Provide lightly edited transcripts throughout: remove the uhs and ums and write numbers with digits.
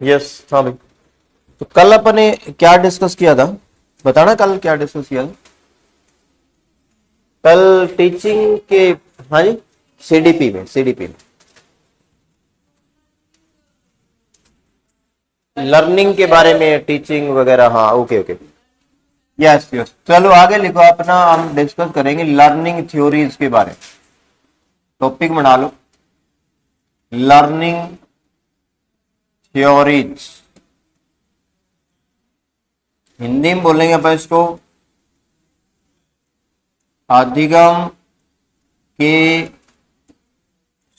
Yes, हाँ भाई। तो कल अपन ने क्या डिस्कस किया था, बताना कल क्या डिस्कस किया था। कल टीचिंग के, हाँ जी, सीडीपी में लर्निंग के बारे में, टीचिंग वगैरह। हाँ, ओके ओके। यस यस, चलो आगे लिखो अपना। हम डिस्कस करेंगे लर्निंग थ्योरीज के बारे में। टॉपिक बना लो, लर्निंग थ्योरीज। हिंदी में बोलेंगे अपन इसको अधिगम के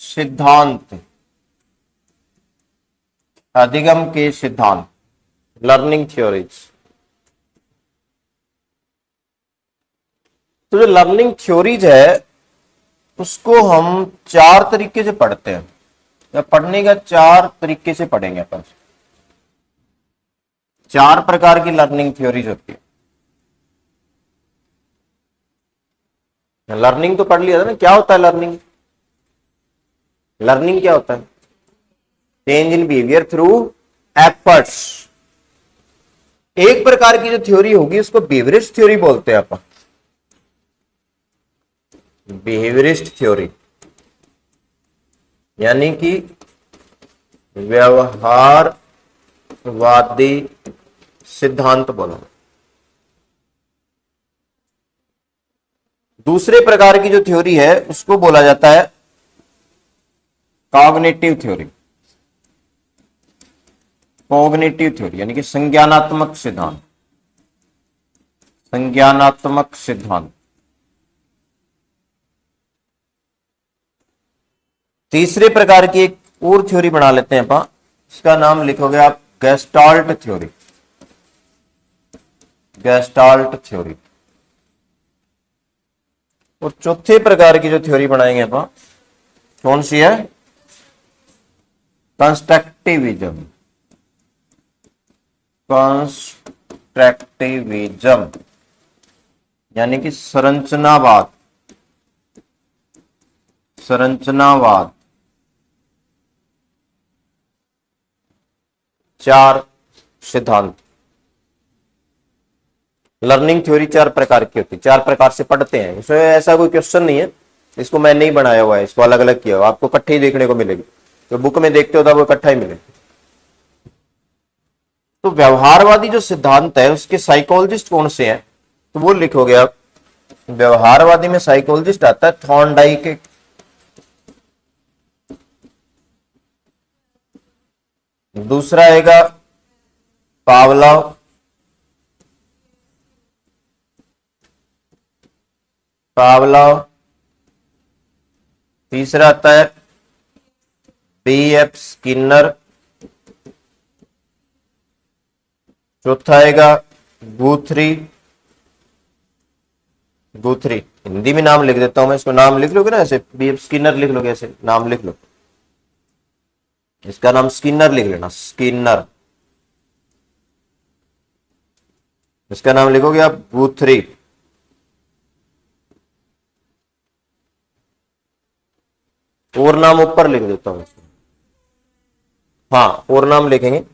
सिद्धांत। अधिगम के सिद्धांत, लर्निंग थ्योरीज। तो जो लर्निंग थ्योरीज है उसको हम चार तरीके से पढ़ते हैं, या पढ़ने का चार तरीके से पढ़ेंगे अपन। चार प्रकार की लर्निंग थ्योरीज होती है। लर्निंग तो पढ़ लिया था ना, क्या होता है लर्निंग। लर्निंग क्या होता है? Change in behaviour through efforts. एक प्रकार की जो थ्योरी होगी उसको बिहेवियरिस्ट थ्योरी बोलते हैं अपन। बिहेवियरिस्ट थ्योरी यानी कि व्यवहारवादी सिद्धांत बोलो। दूसरे प्रकार की जो थ्योरी है उसको बोला जाता है कॉग्निटिव थ्योरी। कॉग्निटिव थ्योरी यानी कि संज्ञानात्मक सिद्धांत। संज्ञानात्मक सिद्धांत। तीसरे प्रकार की एक और थ्योरी बना लेते हैं अपन, इसका नाम लिखोगे आप गेस्टाल्ट थ्योरी। Gestalt theory. और चौथे प्रकार की जो थ्योरी बनाएंगे अपन, कौन सी है? कंस्ट्रक्टिविज्म। कंस्ट्रक्टिविज्म यानी कि संरचनावाद। संरचनावाद। चार सिद्धांत। लर्निंग थ्योरी चार प्रकार की होती है, चार प्रकार से पढ़ते हैं। इसमें ऐसा कोई क्वेश्चन नहीं है, इसको मैं नहीं बनाया हुआ है, इसको अलग अलग किया हुआ, आपको इकट्ठे ही देखने को मिलेगी। तो बुक में देखते हो तो वो इकट्ठा ही मिलेगा। तो व्यवहारवादी जो सिद्धांत है उसके साइकोलॉजिस्ट कौन से हैं, तो वो लिखोगे आप। व्यवहारवादी में साइकोलॉजिस्ट आता है थॉर्नडाइक। दूसरा आएगा पावलोव। पावलोव। तीसरा आता है B.F. स्किनर। चौथा आएगा गुथरी। गुथरी हिंदी में नाम लिख देता हूं मैं, इसको नाम लिख लोगे ना, ऐसे B.F. स्किनर लिख लोगे, ऐसे नाम लिख लो। इसका नाम स्किनर लिख लेना, स्किनर। इसका नाम लिखोगे आप गुथरी। और नाम ऊपर लिख देता हूं इसको। हाँ, और नाम लिखेंगे।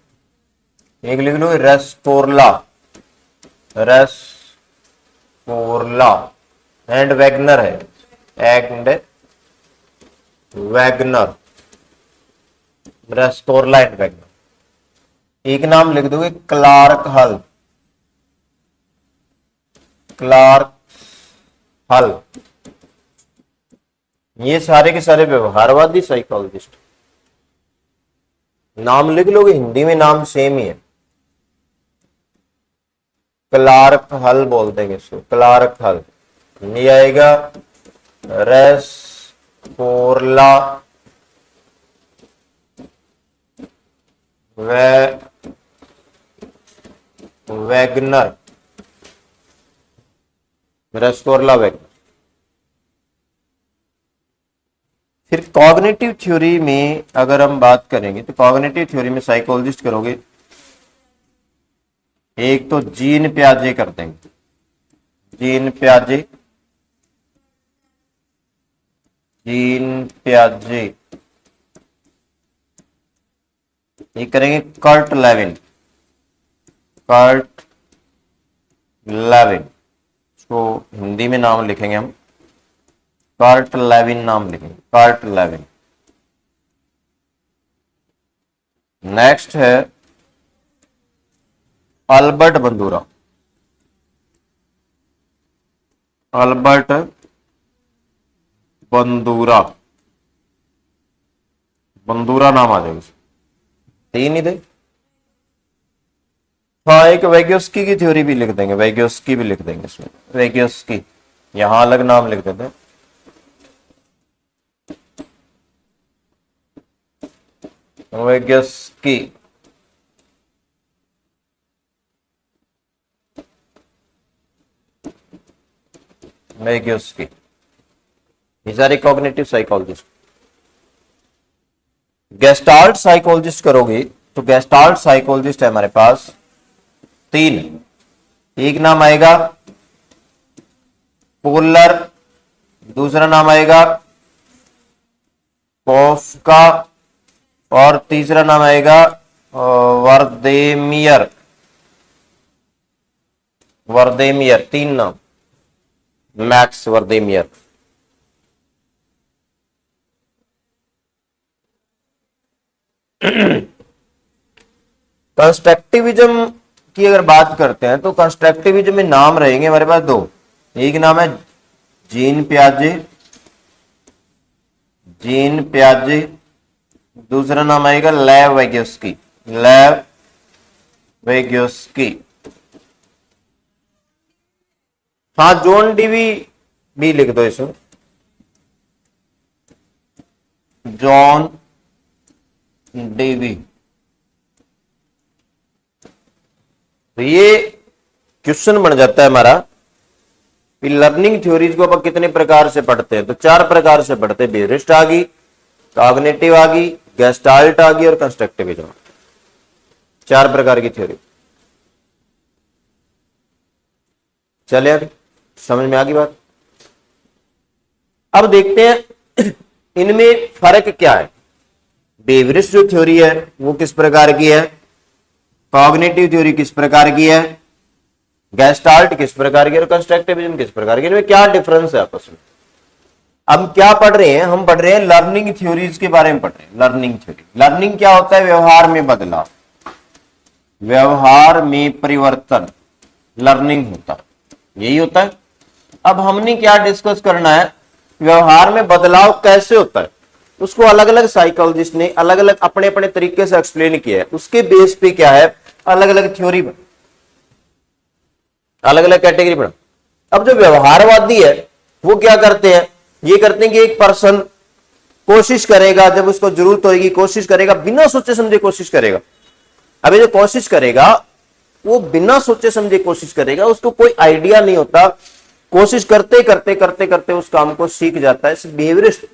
एक लिख लो रेस्पोरला। रेस्पोरला एंड वैगनर है। And Wagner. रेस्पोरला एंड वैगनर। एक नाम लिख दोगे क्लार्क हल। क्लार्क हल। ये सारे के सारे व्यवहारवादी साइकोलॉजिस्ट। नाम लिख लोगे, हिंदी में नाम सेम ही है। क्लार्क हल बोल देंगे इसको, क्लार्क हल। ये आएगा रेस्पोरला वैगनर। रेस्पोरला वैगनर। फिर कॉग्निटिव थ्योरी में अगर हम बात करेंगे तो कॉग्निटिव थ्योरी में साइकोलॉजिस्ट करोगे, एक तो जीन प्याजे कर देंगे। जीन प्याजे। जीन प्याजे। ये करेंगे कर्ट लेविन, कर्ट लेविन, इसको हिंदी में नाम लिखेंगे हम, कर्ट लेविन नाम लिखेंगे, कर्ट लेविन। नेक्स्ट है अल्बर्ट बंदूरा, अल्बर्ट बंदूरा, बंदूरा नाम आ जाएगा, तीन ही दे। हाँ, एक वैग्योस्की की थ्योरी भी लिख देंगे, वैग्योस्की भी लिख देंगे इसमें, वैग्योस्की, यहां अलग नाम लिख देते हैं, Vygotsky. Vygotsky is are a cognitive psychologist. Gestalt psychologist करोगे तो गेस्टाल्ट साइकोलॉजिस्ट है हमारे पास तीन। एक नाम आएगा पोलर, दूसरा नाम आएगा कोफ्का, और तीसरा नाम आएगा वर्देमियर, वर्देमियर, तीन नाम, मैक्स वर्देमियर। कंस्ट्रक्टिविज्म की अगर बात करते हैं तो कंस्ट्रक्टिविज्म में नाम रहेंगे हमारे पास दो। एक नाम है जीन पियाजे, जीन पियाजे, दूसरा नाम आएगा लेव वैग्योस्की, लेव वैग्योस्की। हाँ, जॉन डीवी भी लिख दो इसमें, जॉन डीवी। तो ये क्वेश्चन बन जाता है हमारा कि लर्निंग थ्योरीज को अपन कितने प्रकार से पढ़ते हैं। तो चार प्रकार से पढ़ते हैं, बेरिस्ट आ गई, कॉग्निटिव आ गई, गेस्टाल्ट आ गई और कंस्ट्रक्टिविज्म। चार प्रकार की थ्योरी। चले आगे, समझ में आ गई बात। अब देखते हैं इनमें फर्क क्या है। बेवरिस्ट जो थ्योरी है वो किस प्रकार की है, कॉग्निटिव थ्योरी किस प्रकार की है, गेस्टाल्ट किस प्रकार की है और कंस्ट्रक्टिविज्म किस प्रकार की, इनमें क्या डिफरेंस है आपस में। हम क्या पढ़ रहे हैं, हम पढ़ रहे हैं लर्निंग थ्योरीज के बारे में पढ़ रहे हैं। लर्निंग थ्योरी, लर्निंग क्या होता है, व्यवहार में बदलाव, व्यवहार में परिवर्तन, लर्निंग होता है, यही होता है। अब हमने क्या डिस्कस करना है, व्यवहार में बदलाव कैसे होता है, उसको अलग अलग साइकोलॉजिस्ट ने अलग अलग अपने अपने तरीके से एक्सप्लेन किया है। उसके बेस पे क्या है, अलग अलग थ्योरी बना, अलग अलग कैटेगरी बना। अब जो व्यवहारवादी है वो क्या करते हैं, ये करते हैं कि एक पर्सन कोशिश करेगा, जब उसको जरूरत होगी कोशिश करेगा, बिना सोचे समझे कोशिश करेगा। अभी जो कोशिश करेगा वो बिना सोचे समझे कोशिश करेगा, उसको कोई आइडिया नहीं होता, कोशिश करते करते करते करते उस काम को सीख जाता है। बिहेवियरिस्ट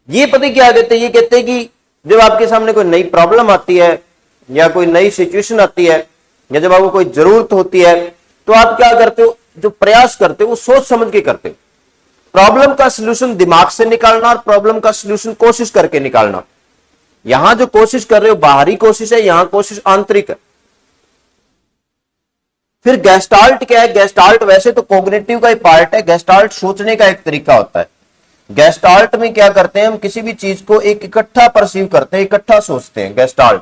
ये पता क्या कहते हैं, ये कहते हैं कि जब आपके सामने कोई नई प्रॉब्लम आती है या कोई नई सिचुएशन आती है या जब आपको कोई जरूरत होती है तो आप क्या करते हो, जो प्रयास करते हो वो सोच समझ के करते हो। प्रॉब्लम का सलूशन दिमाग से निकालना और प्रॉब्लम का सलूशन कोशिश करके निकालना। यहां जो कोशिश कर रहे हो बाहरी कोशिश है, यहां कोशिश आंतरिक है। फिर गेस्टाल्ट क्या है, गेस्टाल्ट वैसे तो कॉग्निटिव का ही पार्ट है, गेस्टाल्ट सोचने का एक तरीका होता है। गेस्टाल्ट में क्या करते हैं, हम किसी भी चीज को एक इकट्ठा परसीव करते हैं, इकट्ठा सोचते हैं, गेस्टाल्ट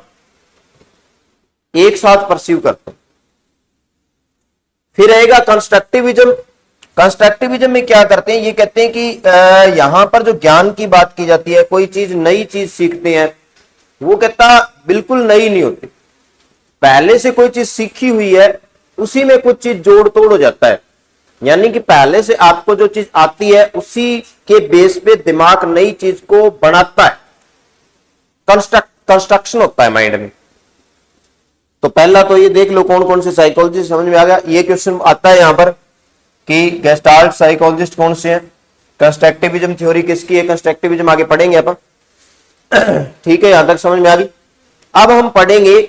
एक साथ परसीव करते हैं। फिर रहेगा कंस्ट्रक्टिविज्म। कंस्ट्रक्टिविज्म में क्या करते हैं, ये कहते हैं कि यहां पर जो ज्ञान की बात की जाती है, कोई चीज नई चीज सीखते हैं, वो कहता बिल्कुल नई नहीं होती, पहले से कोई चीज सीखी हुई है उसी में कुछ चीज जोड़ तोड़ हो जाता है। यानी कि पहले से आपको जो चीज आती है उसी के बेस पे दिमाग नई चीज को बनाता है, कंस्ट्रक्शन होता है माइंड में। तो पहला तो ये देख लो कौन कौन से साइकोलॉजिस्ट, समझ में आ गया। ये क्वेश्चन आता है यहां पर कि गेस्टाल्ट साइकोलॉजिस्ट कौन से हैं, कंस्ट्रक्टिविज्म थ्योरी किसकी है, कंस्ट्रक्टिविज्म आगे पढ़ेंगे अपन। ठीक है, यहां तक समझ में आ गई। अब हम पढ़ेंगे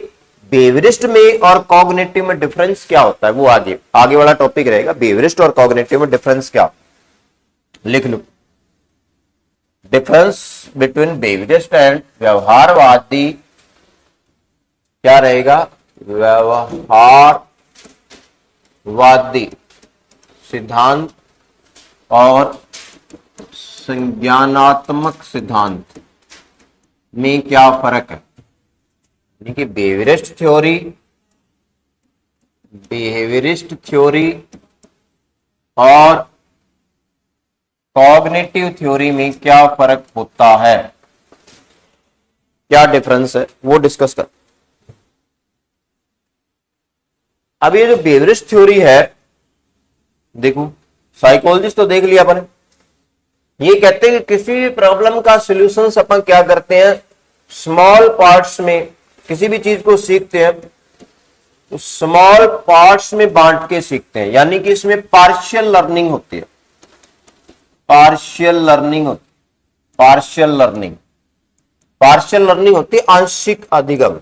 बेवरिस्ट में और कॉग्निटिव में डिफरेंस क्या होता है, वो आगे वाला टॉपिक रहेगा। बेवरिस्ट और कॉग्निटिव में डिफरेंस क्या, लिख लो। डिफरेंस बिटवीन बेहवियरिस्ट एंड व्यवहारवादी क्या रहेगा? व्यवहारवादी सिद्धांत और संज्ञानात्मक सिद्धांत में क्या फर्क है? यानी कि बिहेवियरिस्ट थ्योरी और कॉग्निटिव थ्योरी में क्या फर्क होता है, क्या डिफरेंस है, वो डिस्कस कर। अब ये जो बिहेवियरिस्ट थ्योरी है, देखो साइकोलॉजिस्ट तो देख लिया अपन, ये कहते हैं कि किसी भी प्रॉब्लम का सॉल्यूशन अपन क्या करते हैं, स्मॉल पार्ट्स में किसी भी चीज को सीखते हैं तो स्मॉल पार्ट्स में बांट के सीखते हैं, यानी कि इसमें पार्शियल लर्निंग होती है। पार्शियल लर्निंग होती है, आंशिक अधिगम।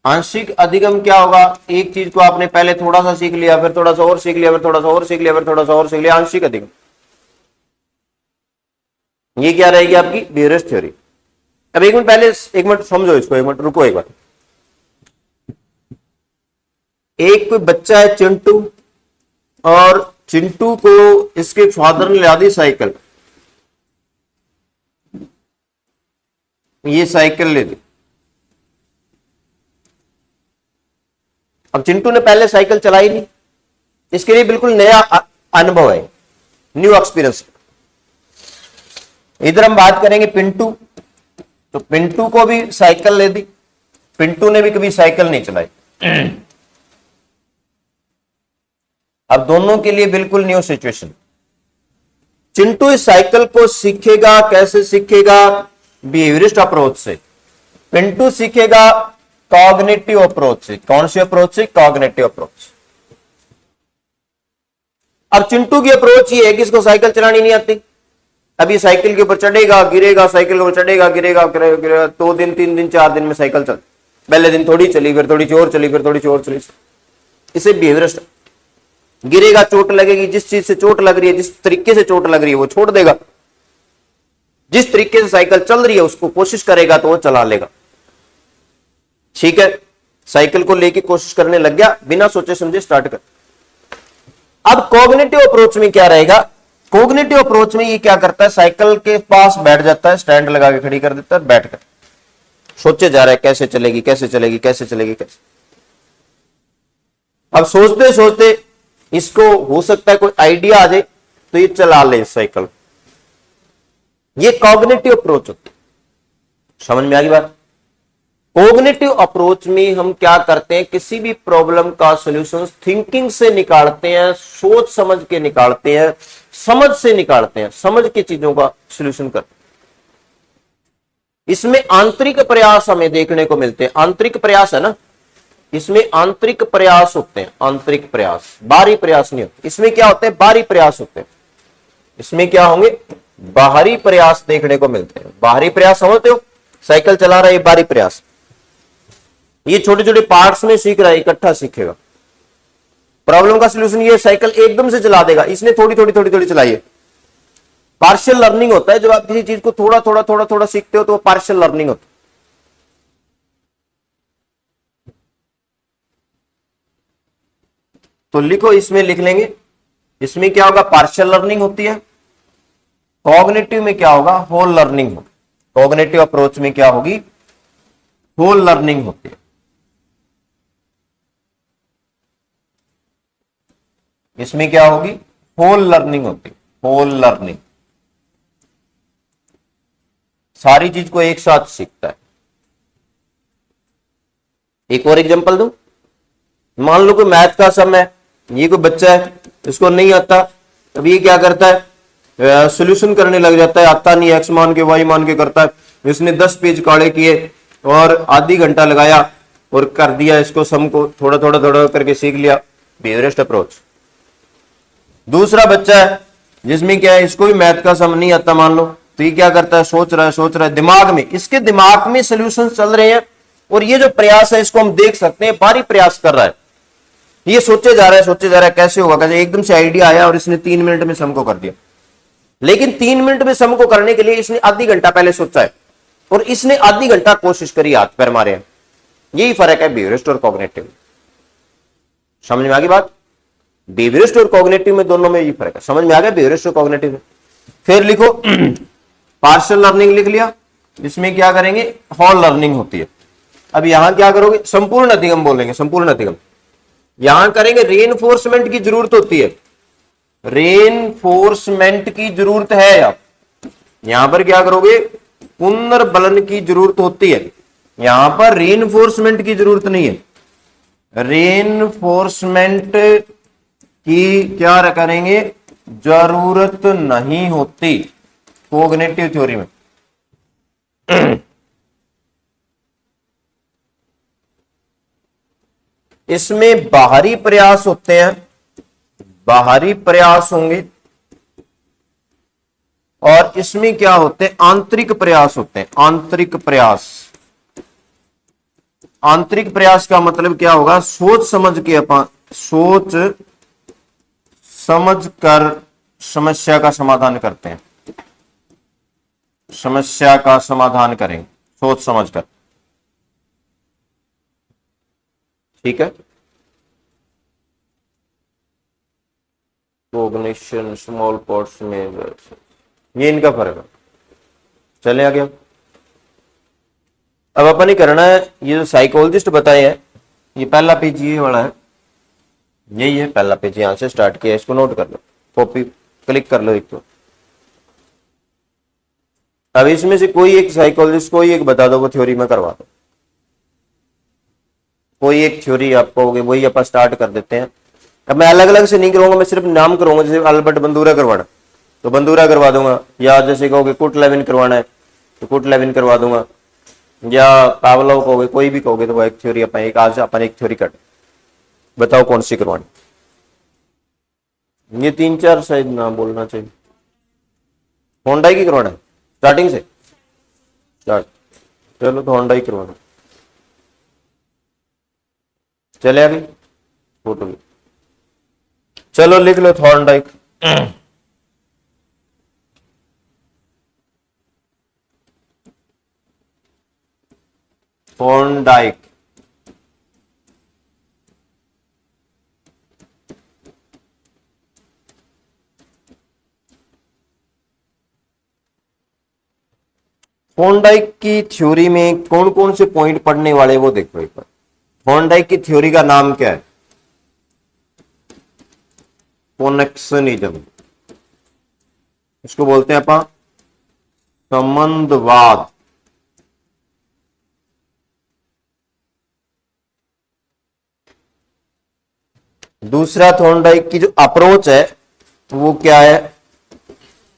आंशिक अधिगम क्या होगा? एक चीज को आपने पहले थोड़ा सा सीख लिया, फिर थोड़ा सा और सीख लिया, फिर थोड़ा सा और सीख लिया, फिर थोड़ा सा और सीख लिया, आंशिक अधिगम। ये क्या रहेगी आपकी बिहेवियरिस्ट थ्योरी। अब एक मिनट समझो इसको, एक मिनट रुको एक बार। एक कोई बच्चा है चिंटू, और चिंटू को इसके फादर ने ला दी साइकिल, ये साइकिल ले दी। अब चिंटू ने पहले साइकिल चलाई नहीं, इसके लिए बिल्कुल नया अनुभव है, न्यू एक्सपीरियंस। इधर हम बात करेंगे पिंटू, तो पिंटू को भी साइकिल ले दी, पिंटू ने भी कभी साइकिल नहीं चलाई। अब दोनों के लिए बिल्कुल न्यू सिचुएशन। चिंटू इस साइकिल को सीखेगा, कैसे सीखेगा? बिहेवियरिस्ट अप्रोच से। पिंटू सीखेगा कॉग्निटिव अप्रोच से। कौन सी अप्रोच से? Cognitive approach. अब चिंटू की अप्रोच ये है कि इसको साइकिल चलानी नहीं आती, अभी साइकिल के ऊपर चढ़ेगा गिरेगा, साइकिल के ऊपर चढ़ेगा गिरेगा, 2 दिन 3 दिन 4 दिन में साइकिल चल, पहले दिन थोड़ी चली, फिर थोड़ी और चली, फिर थोड़ी और चली। इसे बिहेवियरिस्ट। गिरेगा, चोट लगेगी, जिस चीज से चोट लग रही है, जिस तरीके से चोट लग रही है वो छोड़ देगा, जिस तरीके से साइकिल चल रही है उसको कोशिश करेगा तो वो चला लेगा। ठीक है, साइकिल को लेके कोशिश करने लग गया, बिना सोचे समझे स्टार्ट कर। अब कॉग्निटिव अप्रोच में क्या रहेगा? कॉग्निटिव अप्रोच में ये क्या करता है, साइकिल के पास बैठ जाता है, स्टैंड लगा के खड़ी कर देता है, बैठ कर सोचे जा रहा है कैसे चलेगी, कैसे चलेगी, कैसे चलेगी, कैसे। अब सोचते सोचते इसको हो सकता है कोई आइडिया आ जाए तो ये चला ले साइकिल। ये कॉग्निटिव अप्रोच होती है। समझ में आ गई बात? कॉग्निटिव अप्रोच में हम क्या करते हैं, किसी भी प्रॉब्लम का सॉल्यूशन थिंकिंग से निकालते हैं, सोच समझ के निकालते हैं, समझ से निकालते हैं, समझ के चीजों का सॉल्यूशन करते हैं। इसमें आंतरिक प्रयास हमें देखने को मिलते हैं। आंतरिक प्रयास है ना, इसमें आंतरिक प्रयास होते हैं, आंतरिक प्रयास, बाहरी प्रयास नहीं होते। इसमें क्या होते हैं? बाहरी प्रयास होते हैं। इसमें क्या होंगे? बाहरी प्रयास देखने को मिलते हैं। बाहरी प्रयास समझते हो, साइकिल चला रहा है, बाहरी प्रयास। ये छोटे छोटे पार्ट्स में सीख रहा है, इकट्ठा सीखेगा। प्रॉब्लम का सॉल्यूशन ये साइकिल एकदम से चला देगा, इसने थोड़ी थोड़ी थोड़ी थोड़ी चलाई है। पार्शियल लर्निंग होता है, जब आप किसी चीज को थोड़ा थोड़ा थोड़ा थोड़ा सीखते हो तो वो पार्शियल लर्निंग होता है। तो लिखो, इसमें लिख लेंगे, इसमें क्या होगा? पार्शियल लर्निंग होती है। कॉग्निटिव में क्या होगा? होल लर्निंग होगी। कॉग्निटिव अप्रोच में क्या होगी? होल लर्निंग होती है। इसमें क्या होगी? होल लर्निंग होती है। होल लर्निंग सारी चीज को एक साथ सीखता है। एक और एग्जांपल दूं, मान लो कोई मैथ का सम है, ये कोई बच्चा है, इसको नहीं आता, अब ये क्या करता है? सॉल्यूशन करने लग जाता है, आता नहीं, एक्स मान के वाई मान के करता है। इसने 10 पेज काढ़े किए और आधी घंटा लगाया और कर दिया इसको, सम को थोड़ा थोड़ा थोड़ा करके सीख लिया। Behaviourist approach. दूसरा बच्चा है जिसमें क्या है, इसको भी मैथ का सम नहीं आता मान लो, तो ये क्या करता है? सोच रहा है दिमाग में, इसके दिमाग में सॉल्यूशन चल रहे हैं, और ये जो प्रयास है इसको हम देख सकते हैं बाहरी प्रयास कर रहा है। ये सोचे जा रहा है कैसे होगा कैसे, एकदम से आइडिया आया और इसने 3 मिनट में सम को कर दिया। लेकिन 3 मिनट में सम को करने के लिए इसने आधी घंटा पहले सोचा है और इसने आधी घंटा कोशिश करी, हाथ पैर मारे हैं। यही फर्क है बिहेवियरिस्ट और कॉग्निटिव। समझ में आ गई बात? बिहेवियरिस्ट और कॉग्निटिव में, दोनों में यही फर्क है। समझ में आ गया बिहेवियरिस्ट और कॉग्निटिव में? फिर लिखो पार्शियल लर्निंग लिख लिया, इसमें क्या करेंगे, होल लर्निंग होती है। अब यहां क्या करोगे, संपूर्ण अधिगम बोलेंगे, संपूर्ण अधिगम। यहां करेंगे रीइंफोर्समेंट की जरूरत होती है, रीइंफोर्समेंट की जरूरत है। आप यहां पर क्या करोगे, पुनर्बलन की जरूरत होती है। यहां पर रीइंफोर्समेंट की जरूरत नहीं है, रीइंफोर्समेंट की क्या करेंगे, जरूरत नहीं होती कॉग्निटिव थ्योरी में। इसमें बाहरी प्रयास होते हैं, बाहरी प्रयास होंगे, और इसमें क्या होते हैं, आंतरिक प्रयास होते हैं। आंतरिक प्रयास, आंतरिक प्रयास का मतलब क्या होगा, सोच समझ के अपन, सोच समझ कर समस्या का समाधान करते हैं, समस्या का समाधान करेंगे सोच समझ कर। ठीक है, कोग्निशन स्मॉल पॉट्स में ये इनका फर्क है। चले आगे। अब अपन ही करना है, ये जो साइकोलॉजिस्ट बताए हैं, ये पहला पेज ये वाला है, यही है पहला पेज, यहां से स्टार्ट किया, इसको नोट कर लो, कॉपी क्लिक कर लो एक तो। अब इसमें से कोई एक साइकोलॉजिस्ट, कोई एक बता दो, वो थ्योरी में करवा दो, कोई एक थ्योरी आप कहोगे, वही अपन स्टार्ट कर देते हैं। अब मैं अलग अलग से नहीं करूंगा, मैं सिर्फ नाम करूंगा। जैसे अल्बर्ट बंदूरा करवाना तो बंदूरा करवा दूंगा, या जैसे कहोगे कुट लेविन करवाना है तो कुट लेविन करवा दूंगा, या पावलोव कहोगे, कोई भी कहोगे, तो वो एक थ्योरी अपन, एक आज अपन एक थ्योरी कर, बताओ कौन सी करवानी। ये 3-4 शायद नाम बोलना चाहिए। होंडा की करवाना है स्टार्टिंग से स्टार्ट, चलो तो होंडा ही करवाना। चले अभी फोटो भी, चलो लिख लो थॉर्नडाइक। थॉर्नडाइक थॉर्नडाइक की थ्योरी में कौन कौन से पॉइंट पढ़ने वाले वो देखो एक बार। थॉर्नडाइक की थ्योरी का नाम क्या है, कनेक्शनिज्म, इसको बोलते हैं अपन संबंधवाद। दूसरा थॉर्नडाइक की जो अप्रोच है वो क्या है,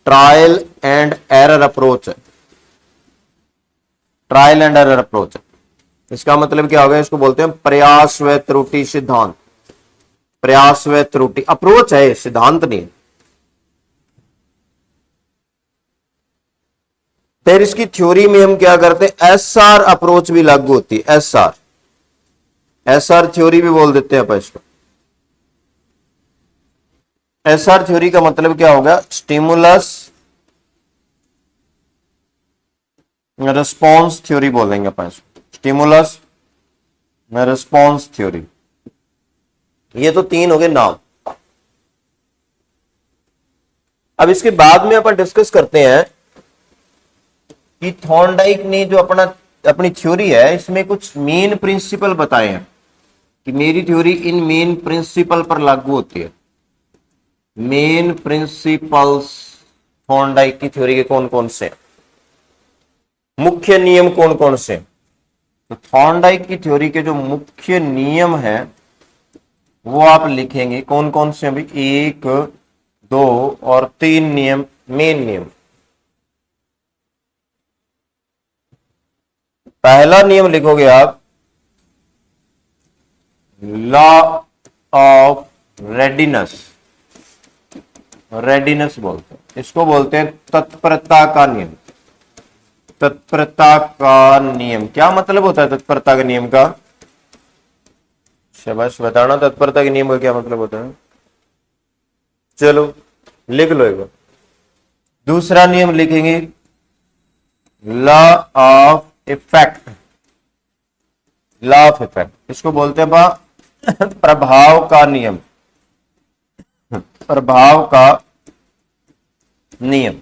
ट्रायल एंड एरर अप्रोच है, ट्रायल एंड एरर अप्रोच है। इसका मतलब क्या होगा, इसको बोलते हैं प्रयास व त्रुटि सिद्धांत। प्रयास व त्रुटि अप्रोच है, सिद्धांत नहीं। फिर इसकी थ्योरी में हम क्या करते हैं, एसआर अप्रोच भी लागू होती है, एसआर, एसआर थ्योरी भी बोल देते हैं अपन इसको। एसआर थ्योरी का मतलब क्या होगा, स्टिमुलस रिस्पॉन्स थ्योरी बोलेंगे अपन इसको, स्टिमुलस रिस्पॉन्स थ्योरी। ये तो 3 हो गए नाम। अब इसके बाद में अपन डिस्कस करते हैं कि थॉर्नडाइक ने जो अपनी थ्योरी है, इसमें कुछ मेन प्रिंसिपल बताए हैं कि मेरी थ्योरी इन मेन प्रिंसिपल पर लागू होती है। मेन प्रिंसिपल्स थॉर्नडाइक की थ्योरी के कौन कौन से, मुख्य नियम कौन कौन से। तो थॉर्नडाइक की थ्योरी के जो मुख्य नियम है वो आप लिखेंगे, कौन कौन से अभी, 1, 2 और 3 नियम, मेन नियम। पहला नियम लिखोगे आप, लॉ ऑफ रेडिनेस, रेडिनेस बोलते हैं इसको, बोलते हैं तत्परता का नियम। तत्परता का नियम क्या मतलब होता है, तत्परता के नियम का, शाबाश। बताना तत्परता के नियम का क्या मतलब होता है? चलो लिख लो एक बार। दूसरा नियम लिखेंगे, law of effect. Law of effect इसको बोलते हैं बा प्रभाव का नियम। प्रभाव का नियम।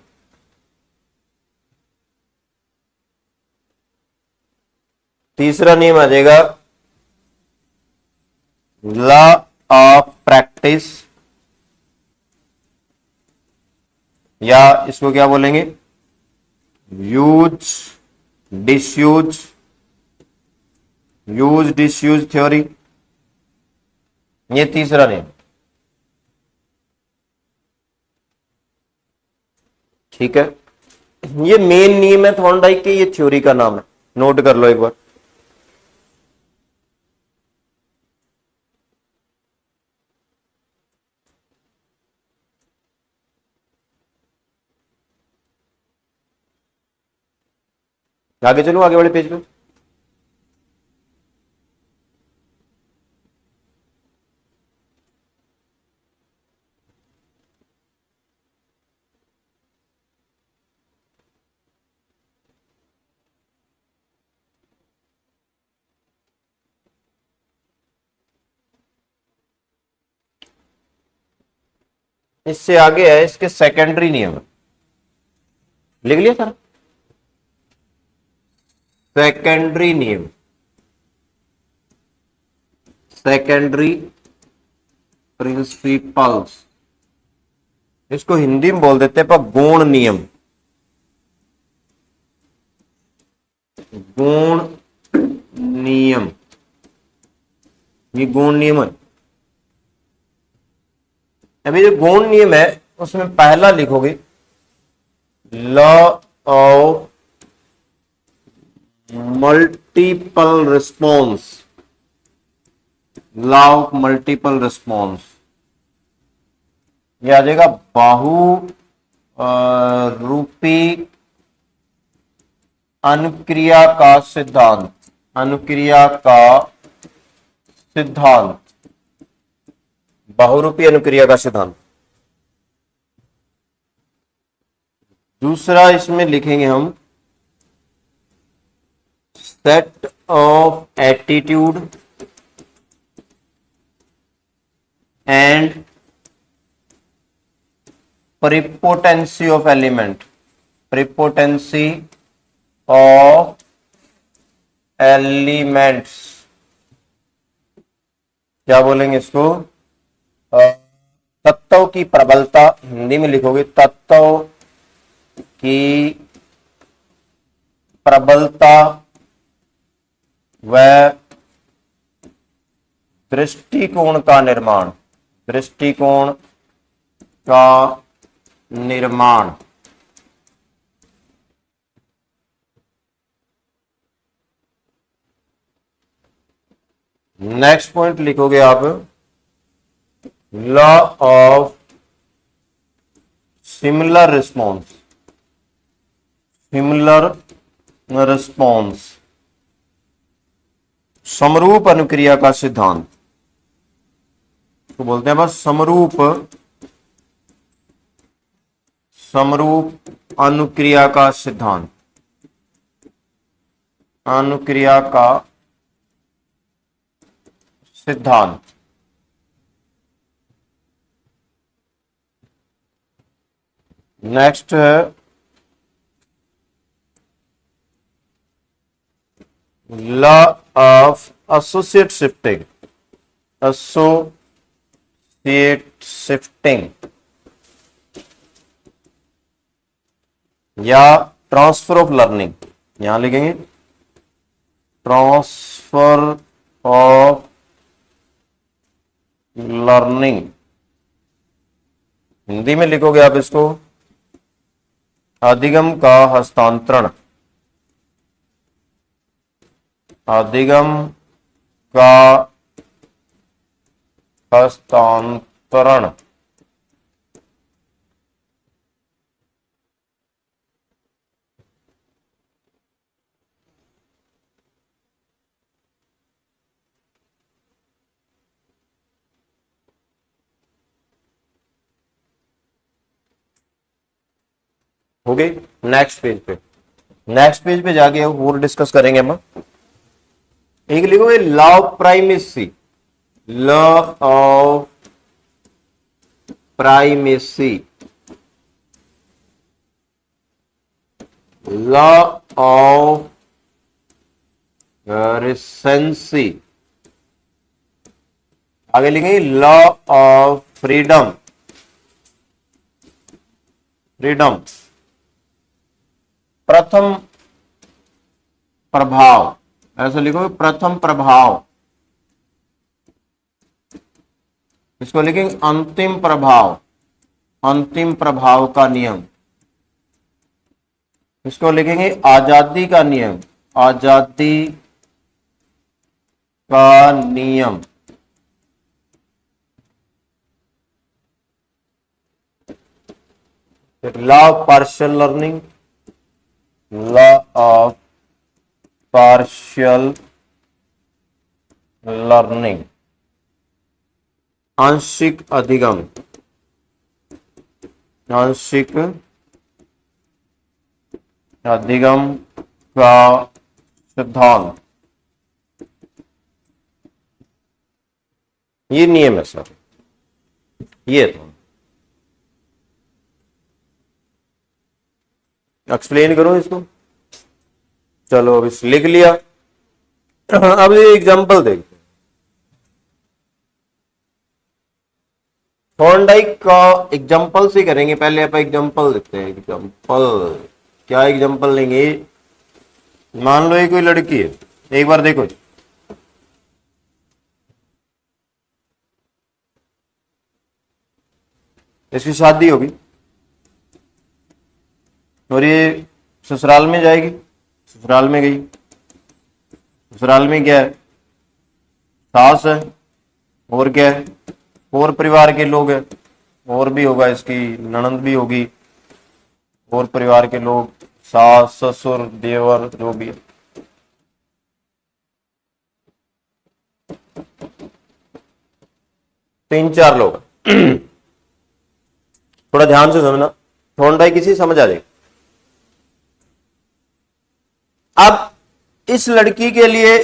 तीसरा नियम आ जाएगा लॉ ऑफ प्रैक्टिस, या इसको क्या बोलेंगे, use disuse, use disuse theory. ये तीसरा नियम। ठीक है, ये मेन नियम है थॉर्नडाइक के, ये थ्योरी का नाम है, नोट कर लो एक बार। आगे चलो, आगे वाले पेज पे। इससे आगे है इसके सेकेंडरी नियम। लिख लिया सर? सेकेंडरी नियम, सेकेंडरी प्रिंसिपल्स, इसको हिंदी में बोल देते हैं पर गुण नियम। गुण नियम, ये गुण नियम है। अभी जो गुण नियम है उसमें पहला लिखोगे law of multiple response. Law of multiple response, यह आ जाएगा बाहु रूपी अनुक्रिया का सिद्धांत। अनुक्रिया का सिद्धांत, बहुरूपी अनुक्रिया का सिद्धांत। दूसरा इसमें लिखेंगे हम set of attitude and prepotency of element. Prepotency of elements, क्या बोलेंगे इसको, तत्वों की प्रबलता। हिंदी में लिखोगे तत्वों की प्रबलता व दृष्टिकोण का निर्माण। दृष्टिकोण का निर्माण। नेक्स्ट पॉइंट लिखोगे आप law of similar response. Similar response, समरूप अनुक्रिया का सिद्धांत तो बोलते हैं बस समरूप, समरूप अनुक्रिया का सिद्धांत। अनुक्रिया का सिद्धांत। नेक्स्ट है law of associate shifting. Associate shifting या ट्रांसफर ऑफ लर्निंग, यहां लिखेंगे ट्रांसफर ऑफ लर्निंग। हिंदी में लिखोगे आप इसको अधिगम का हस्तांतरण। अधिगम का हस्तांतरण। हो गई। नेक्स्ट पेज पे जाके और डिस्कस करेंगे हम। एक लिखोगे law of primacy, law of primacy, law of recency, आगे लिखेंगे लॉ ऑफ फ्रीडम, फ्रीडम, प्रथम प्रभाव, ऐसा लिखोगे प्रथम प्रभाव, इसको लिखेंगे अंतिम प्रभाव, अंतिम प्रभाव का नियम, इसको लिखेंगे आजादी का नियम, आजादी का नियम, law of partial learning, law of partial learning, आंशिक अधिगम, आंशिक अधिगम का सिद्धांत, ये नियम है सर, ये तो एक्सप्लेन करो इसको। चलो अब इस लिख लिया। अब ये एग्जांपल देखते हैं। थॉर्नडाइक का एग्जांपल से करेंगे। पहले आप एग्जांपल देखते हैं। एग्जांपल क्या एग्जांपल लेंगे? मान लो ये कोई लड़की है, एक बार देखो, इसकी शादी होगी और ये ससुराल में जाएगी, ससुराल में गई, ससुराल में क्या है? सास है और क्या है? और परिवार के लोग हैं, और भी होगा, इसकी ननंद भी होगी और परिवार के लोग, सास ससुर देवर जो भी है। तीन चार लोग। थोड़ा ध्यान से समझना, थॉर्नडाइक किसी समझ आ जाएगी। अब इस लड़की के लिए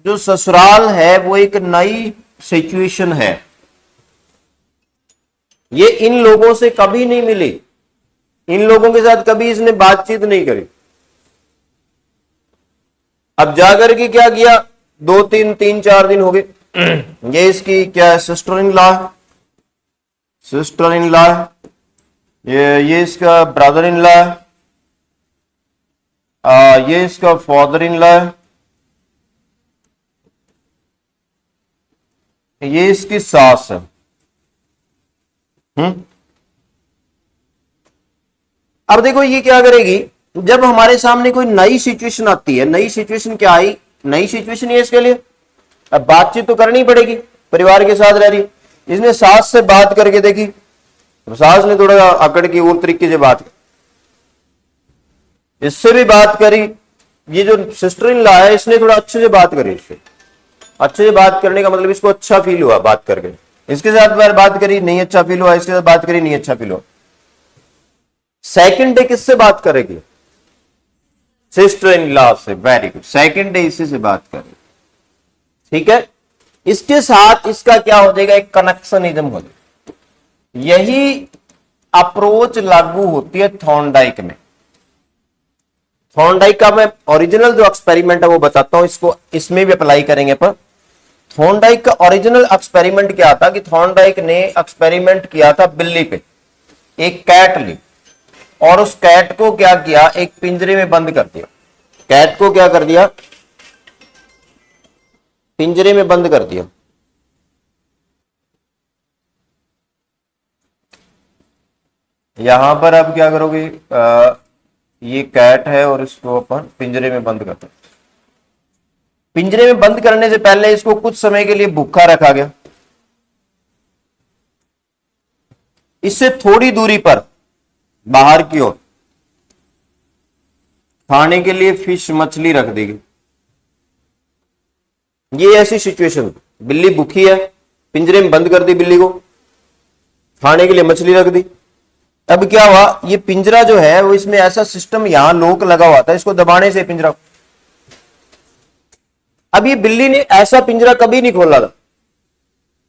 जो ससुराल है वो एक नई सिचुएशन है। ये इन लोगों से कभी नहीं मिली, इन लोगों के साथ कभी इसने बातचीत नहीं करी। अब जाकर के क्या किया, 2-3-4 दिन हो गए। ये इसकी क्या है? Sister in law, sister in law, ये इसका ब्रदर इन लॉ, ये इसका फादर इन लॉ, ये इसकी सास है। अब देखो ये क्या करेगी, जब हमारे सामने कोई नई सिचुएशन आती है, नई सिचुएशन क्या आई, नई सिचुएशन है इसके लिए, अब बातचीत तो करनी पड़ेगी, परिवार के साथ रह रही। इसने सास से बात करके देखी, तो सास ने थोड़ा अकड़ की और तरीके से बात की, इससे भी बात करी। ये जो सिस्टर इन लॉ है, इसने थोड़ा अच्छे से बात करी, इससे अच्छे से बात करने का मतलब इसको अच्छा फील हुआ बात करके। इसके साथ बात करी, नहीं अच्छा फील हुआ, इसके साथ बात करी, नहीं अच्छा फील हुआ। सेकंड डे किससे बात करेगी? सिस्टर इन लॉ से। वेरी गुड, सेकंड डे इसी से बात करेगी। ठीक है, इसके साथ इसका क्या हो जाएगा? एक कनेक्शनिज्म हो जाएगा। यही अप्रोच लागू होती है थॉर्नडाइक में। थॉर्नडाइक का मैं ओरिजिनल जो एक्सपेरिमेंट है वो बताता हूं, इसको इसमें भी अप्लाई करेंगे। पर थॉर्नडाइक का ओरिजिनल एक्सपेरिमेंट क्या था कि थॉर्नडाइक ने एक्सपेरिमेंट किया था बिल्ली पे। एक कैट ली और उस कैट को क्या किया, एक पिंजरे में बंद कर दिया। कैट को क्या कर दिया? पिंजरे में बंद कर दिया। यहां पर अब क्या करोगे, ये कैट है और इसको अपन पिंजरे में बंद करते हैं। पिंजरे में बंद करने से पहले इसको कुछ समय के लिए भूखा रखा गया। इससे थोड़ी दूरी पर बाहर की ओर खाने के लिए फिश, मछली रख देगी। ये ऐसी सिचुएशन, बिल्ली भूखी है, पिंजरे में बंद कर दी बिल्ली को, खाने के लिए मछली रख दी। अब क्या हुआ, ये पिंजरा जो है वो, इसमें ऐसा सिस्टम यहां लॉक लगा हुआ था, इसको दबाने से पिंजरा, अब ये बिल्ली ने ऐसा पिंजरा कभी नहीं खोला था,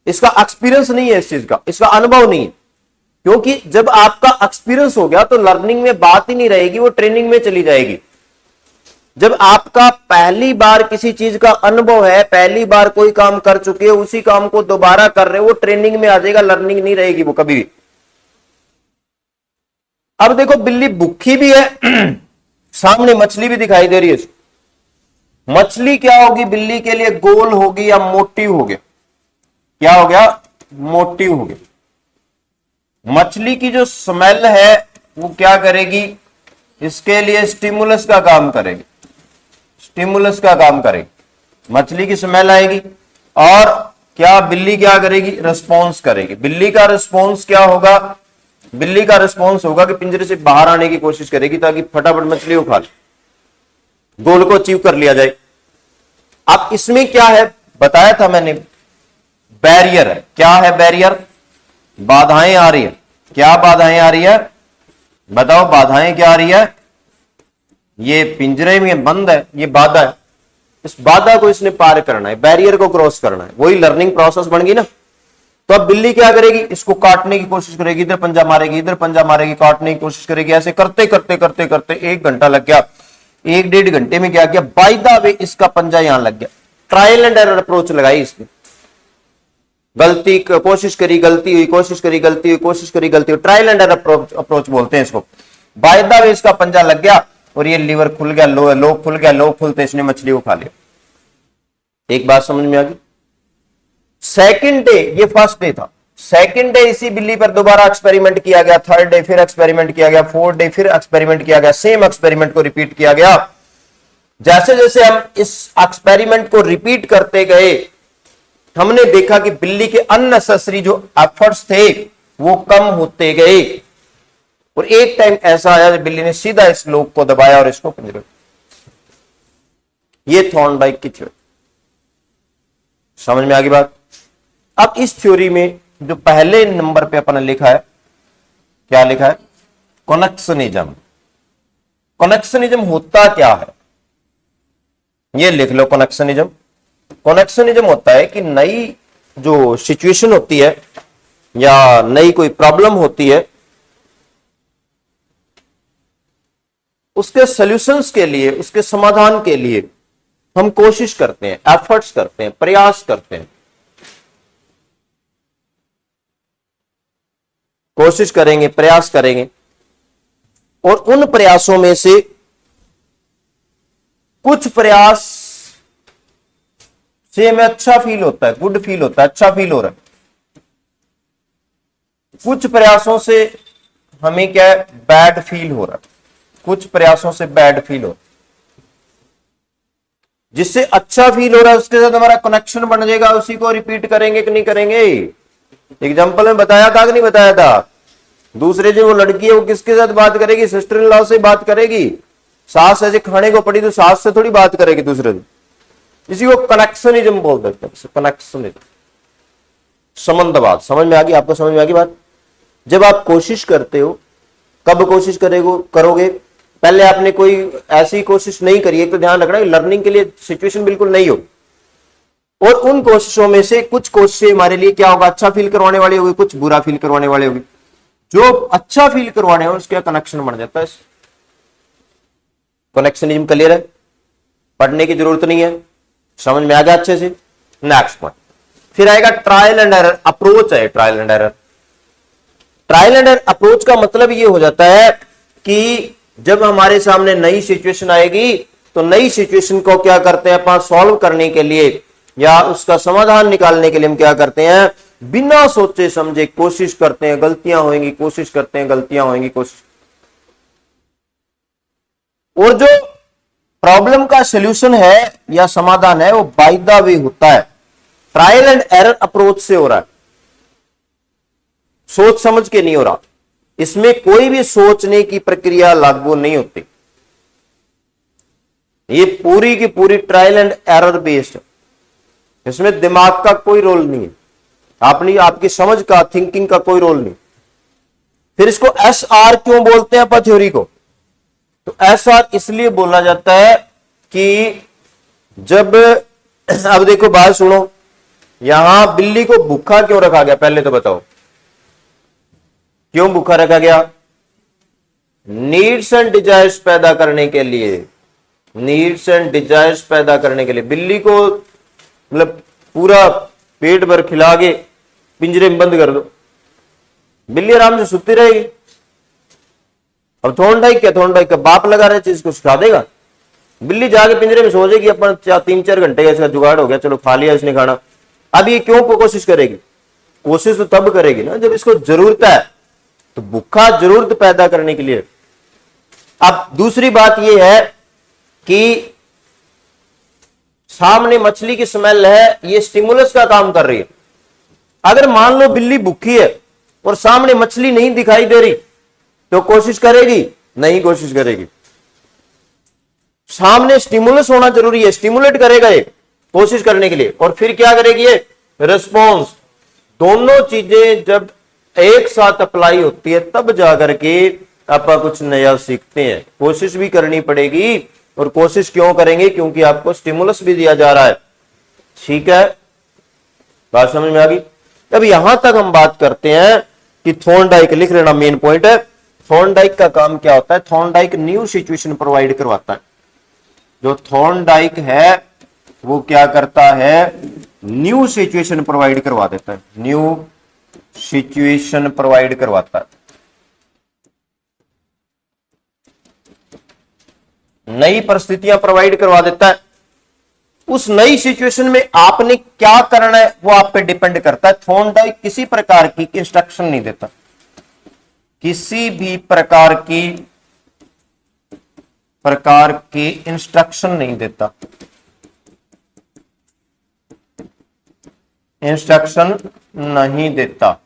इसका एक्सपीरियंस नहीं है इस चीज का, इसका अनुभव नहीं है, क्योंकि जब आपका एक्सपीरियंस हो गया तो लर्निंग में बात ही नहीं रहेगी, वो ट्रेनिंग में चली जाएगी। जब आपका पहली बार किसी चीज का अनुभव है, पहली बार कोई काम कर चुके हो, उसी काम को दोबारा कर रहे हो, वो ट्रेनिंग में आ जाएगा, लर्निंग नहीं रहेगी वो कभी भी। अब देखो बिल्ली भूखी भी है सामने मछली भी दिखाई दे रही है, मछली क्या होगी बिल्ली के लिए, गोल होगी या मोटी होगी, क्या हो गया, मोटी होगी। मछली की जो स्मेल है वो क्या करेगी, इसके लिए स्टिमुलस का काम करेगी, स्टिमुलस का काम करेगी, मछली की स्मेल आएगी, और क्या बिल्ली क्या करेगी, रिस्पॉन्स करेगी। बिल्ली का रिस्पॉन्स क्या होगा, बिल्ली का रिस्पॉन्स होगा कि पिंजरे से बाहर आने की कोशिश करेगी ताकि फटाफट मछली को खा ले, गोल को अचीव कर लिया जाए। अब इसमें क्या है बताया था मैंने, बैरियर है, क्या है बैरियर, बाधाएं आ रही है, क्या बाधाएं आ रही है, बताओ बाधाएं क्या आ रही है, ये पिंजरे में बंद है, ये बाधा है, इस बाधा को इसने पार करना है, बैरियर को क्रॉस करना है, वही लर्निंग प्रोसेस बन गई ना। तो अब बिल्ली क्या करेगी, इसको काटने की कोशिश करेगी, इधर पंजा मारेगी, इधर पंजा मारेगी, काटने की कोशिश करेगी, ऐसे करते करते करते करते 1 घंटा लग गया, 1-1.5 घंटे में क्या किया, बाय द वे इसका पंजा यहां लग गया। ट्रायल एंड एरर अप्रोच लगाई इसने, गलती कोशिश करी, गलती हुई, कोशिश करी, गलती हुई, कोशिश करी, गलती हुई, ट्रायल एंड एरर अप्रोच बोलते हैं इसको। बाय द वे इसका पंजा लग गया और ये लीवर खुल गया, लो खुल गया, लो खुलते इसने मछली को खा लिया। एक बात समझ में आ गई। सेकंड डे, ये फर्स्ट डे था, सेकंड डे इसी बिल्ली पर दोबारा एक्सपेरिमेंट किया गया, थर्ड डे फिर एक्सपेरिमेंट किया गया, फोर्थ डे फिर एक्सपेरिमेंट किया गया, सेम एक्सपेरिमेंट को रिपीट किया गया। जैसे जैसे हम इस एक्सपेरिमेंट को रिपीट करते गए, हमने देखा कि बिल्ली के अननेसेसरी जो एफर्ट्स थे वो कम होते गए, और एक टाइम ऐसा आया बिल्ली ने सीधा इस लोक को दबाया और इसको पिंजरे। ये थॉर्नडाइक की थ्योरी, समझ में आ गई बात। अब इस थ्योरी में जो पहले नंबर पे अपने लिखा है, क्या लिखा है, कनेक्शनिज्म। कनेक्शनिज्म होता क्या है, ये लिख लो। कनेक्शनिज्म, कनेक्शनिज्म होता है कि नई जो सिचुएशन होती है या नई कोई प्रॉब्लम होती है, उसके सॉल्यूशंस के लिए, उसके समाधान के लिए हम कोशिश करते हैं, एफर्ट्स करते हैं, प्रयास करते हैं, कोशिश करेंगे, प्रयास करेंगे, और उन प्रयासों में से कुछ प्रयास से हमें अच्छा फील होता है, गुड फील होता है, अच्छा फील हो रहा है। कुछ प्रयासों से हमें क्या है, बैड फील हो रहा है, कुछ प्रयासों से बैड फील हो रहा है। जिससे अच्छा फील हो रहा है उसके साथ हमारा कनेक्शन बन जाएगा, उसी को रिपीट करेंगे कि नहीं करेंगे। एग्जाम्पल में बताया था कि नहीं बताया था, दूसरे जो वो लड़की है वो किसके साथ बात करेगी, सिस्टर इन लॉ से बात करेगी। सास ऐसे खाने को पड़ी तो सास से थोड़ी बात करेगी दूसरे दिन। इसी को कनेक्शनिज्म बोल देते हैं, कनेक्शनिज्म, संबंधवाद। समझ में आ गई आपको, समझ में आ गई बात। जब आप कोशिश करते हो, कब कोशिश करोगे, पहले आपने कोई ऐसी कोशिश नहीं करी है, तो ध्यान रखना लर्निंग के लिए सिचुएशन बिल्कुल नहीं हो, और उन कोशिशों में से कुछ कोशिशें हमारे लिए क्या होगा, अच्छा फील करवाने वाली होगी, कुछ बुरा फील करवाने वाली होगी। जो अच्छा फील करवाने हो उसका कनेक्शन बन जाता है। कनेक्शनिज्म क्लियर है, पढ़ने की जरूरत नहीं है, समझ में आ गया अच्छे से। नेक्स्ट पॉइंट फिर आएगा ट्रायल एंड एरर अप्रोच है। Trial and error, trial and error approach का मतलब ये हो जाता है कि जब हमारे सामने नई सिचुएशन आएगी तो नई सिचुएशन को क्या करते हैं अपन, सॉल्व करने के लिए या उसका समाधान निकालने के लिए हम क्या करते हैं, बिना सोचे समझे कोशिश करते हैं, गलतियां होंगी, कोशिश करते हैं, गलतियां होंगी, कोशिश। और जो प्रॉब्लम का सॉल्यूशन है या समाधान है वो बाय द वे होता है, ट्रायल एंड एरर अप्रोच से हो रहा है, सोच समझ के नहीं हो रहा। इसमें कोई भी सोचने की प्रक्रिया लागू नहीं होती, ये पूरी की पूरी ट्रायल एंड एरर बेस्ड है। इसमें दिमाग का कोई रोल नहीं है, आपकी समझ का, थिंकिंग का कोई रोल नहीं। फिर इसको एस आर क्यों बोलते हैं अपन थ्योरी को? तो एस आर इसलिए बोला जाता है कि जब, अब देखो बात सुनो, यहां बिल्ली को भूखा क्यों रखा गया, पहले तो बताओ क्यों भूखा रखा गया? नीड्स एंड डिजायर्स पैदा करने के लिए, नीड्स एंड डिजायर्स पैदा करने के लिए। बिल्ली को मतलब पूरा पेट भर खिला के पिंजरे में बंद कर दो, बिल्ली आराम से सुती रहेगी। अब थॉर्नडाइक क्या, थॉर्नडाइक का बाप लगा रहे चीज को सिखा देगा? बिल्ली जाके पिंजरे में सो जाएगी, अपन 3-4 घंटे का इसका जुगाड़ हो गया, चलो खा लिया इसने खाना। अब ये क्यों कोशिश करेगी? कोशिश तो तब करेगी ना जब इसको जरूरत है, तो भूखा जरूरत पैदा करने के लिए। अब दूसरी बात यह है कि सामने मछली की स्मेल है, ये स्टिमुलस का काम कर रही है। अगर मान लो बिल्ली भूखी है और सामने मछली नहीं दिखाई दे रही, तो कोशिश करेगी? नहीं कोशिश करेगी। सामने स्टिमुलस होना जरूरी है, स्टिमुलेट करेगा ये कोशिश करने के लिए, और फिर क्या करेगी ये? रिस्पॉन्स। दोनों चीजें जब एक साथ अप्लाई होती है तब जाकर के आप कुछ नया सीखते हैं। कोशिश भी करनी पड़ेगी, और कोशिश क्यों करेंगे? क्योंकि आपको स्टिमुलस भी दिया जा रहा है। ठीक है, बात समझ में आ गई? अब यहां तक हम बात करते हैं कि थॉर्नडाइक, लिख लेना मेन पॉइंट है। थॉर्नडाइक का काम क्या होता है? थॉर्नडाइक न्यू सिचुएशन प्रोवाइड करवाता है। जो थॉर्नडाइक है वो क्या करता है? न्यू सिचुएशन प्रोवाइड करवा देता है, न्यू सिचुएशन प्रोवाइड करवाता है। नई परिस्थितियां प्रोवाइड करवा देता है। उस नई सिचुएशन में आपने क्या करना है वो आप पे डिपेंड करता है। थॉर्नडाइक किसी प्रकार की इंस्ट्रक्शन नहीं देता, किसी भी प्रकार की इंस्ट्रक्शन नहीं देता, इंस्ट्रक्शन नहीं देता।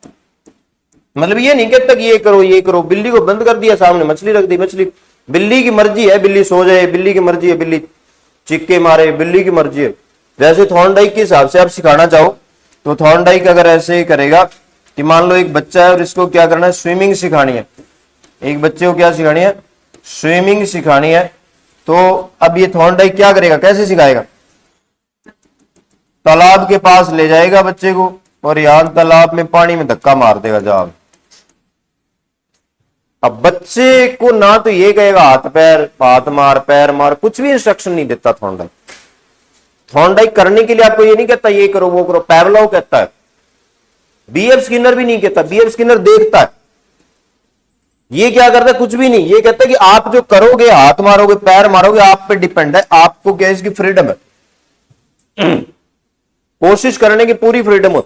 मतलब ये नहीं कहता कि ये करो ये करो। बिल्ली को बंद कर दिया, सामने मछली रख दी, मछली, बिल्ली की मर्जी है, बिल्ली सो जाए, बिल्ली की मर्जी है, बिल्ली चिक्के मारे, बिल्ली की मर्जी है। जैसे थॉर्नडाइक के हिसाब से आप सिखाना चाहो तो थॉर्नडाइक अगर ऐसे ही करेगा कि मान लो एक बच्चा है और इसको क्या करना है? स्विमिंग सिखानी है। एक बच्चे को क्या सिखानी है? स्विमिंग सिखानी है। तो अब ये थॉर्नडाइक क्या करेगा? कैसे सिखाएगा? तालाब के पास ले जाएगा बच्चे को, और यहां तालाब में पानी में धक्का मार देगा जाल। अब बच्चे को ना तो ये कहेगा हाथ पैर, हाथ मार, पैर मार, कुछ भी इंस्ट्रक्शन नहीं देता थॉर्नडाइक। थॉर्नडाइक करने के लिए आपको ये नहीं कहता ये करो वो करो, पैवलोव कहता है। बीएफ स्किनर भी नहीं कहता, बीएफ स्किनर देखता है। ये क्या करता है? कुछ भी नहीं, ये कहता है कि आप जो करोगे, हाथ मारोगे, पैर मारोगे, आप पे डिपेंड है, आपको क्या इसकी फ्रीडम है, कोशिश करने की पूरी फ्रीडम हो।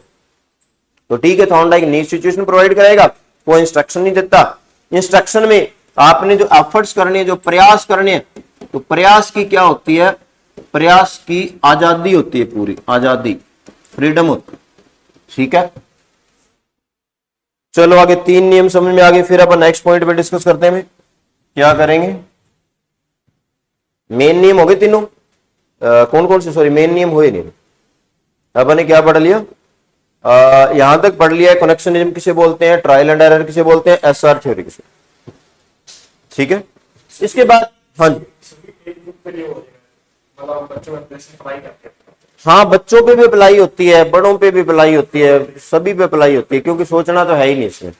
तो ठीक है, थॉर्नडाइक नई सिचुएशन प्रोवाइड करेगा, कोई इंस्ट्रक्शन नहीं देता। इंस्ट्रक्शन में आपने जो एफर्ट्स करने हैं, जो प्रयास करने हैं, तो प्रयास की क्या होती है? प्रयास की आजादी होती है, पूरी आजादी, फ्रीडम होती है। ठीक है, चलो आगे 3 नियम समझ में आ गए। फिर अपन नेक्स्ट पॉइंट पे डिस्कस करते हैं। क्या करेंगे? मेन नियम हो गए तीनों। कौन कौन से? सॉरी, मेन नियम हुए नहीं। अपन ने क्या पढ़ लिया? यहां तक पढ़ लिया है कनेक्शनिज्म किसे बोलते हैं, ट्रायल एंड एरर किसे बोलते हैं, एसआर थ्योरी किसे। ठीक है, इसके बाद हाँ जी, हाँ बच्चों पे भी अप्लाई होती है, बड़ों पे भी अप्लाई होती है, सभी पे अप्लाई होती है, क्योंकि सोचना तो है ही नहीं इसमें,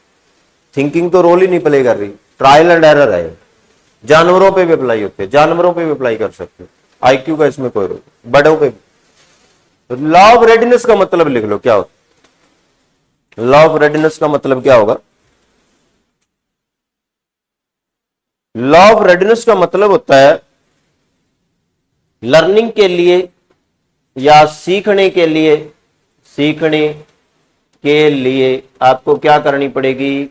थिंकिंग तो रोल ही नहीं प्ले कर रही, ट्रायल एंड एरर है। जानवरों पे भी अप्लाई होती है, जानवरों पे भी अप्लाई कर सकते हो, आईक्यू का इसमें कोई रोल, बड़ों पे भी। लॉ ऑफ रेडीनेस का मतलब लिख लो क्या होता है। लॉ ऑफ रेडीनेस का मतलब क्या होगा? लॉ ऑफ रेडीनेस का मतलब होता है लर्निंग के लिए या सीखने के लिए आपको क्या करनी पड़ेगी?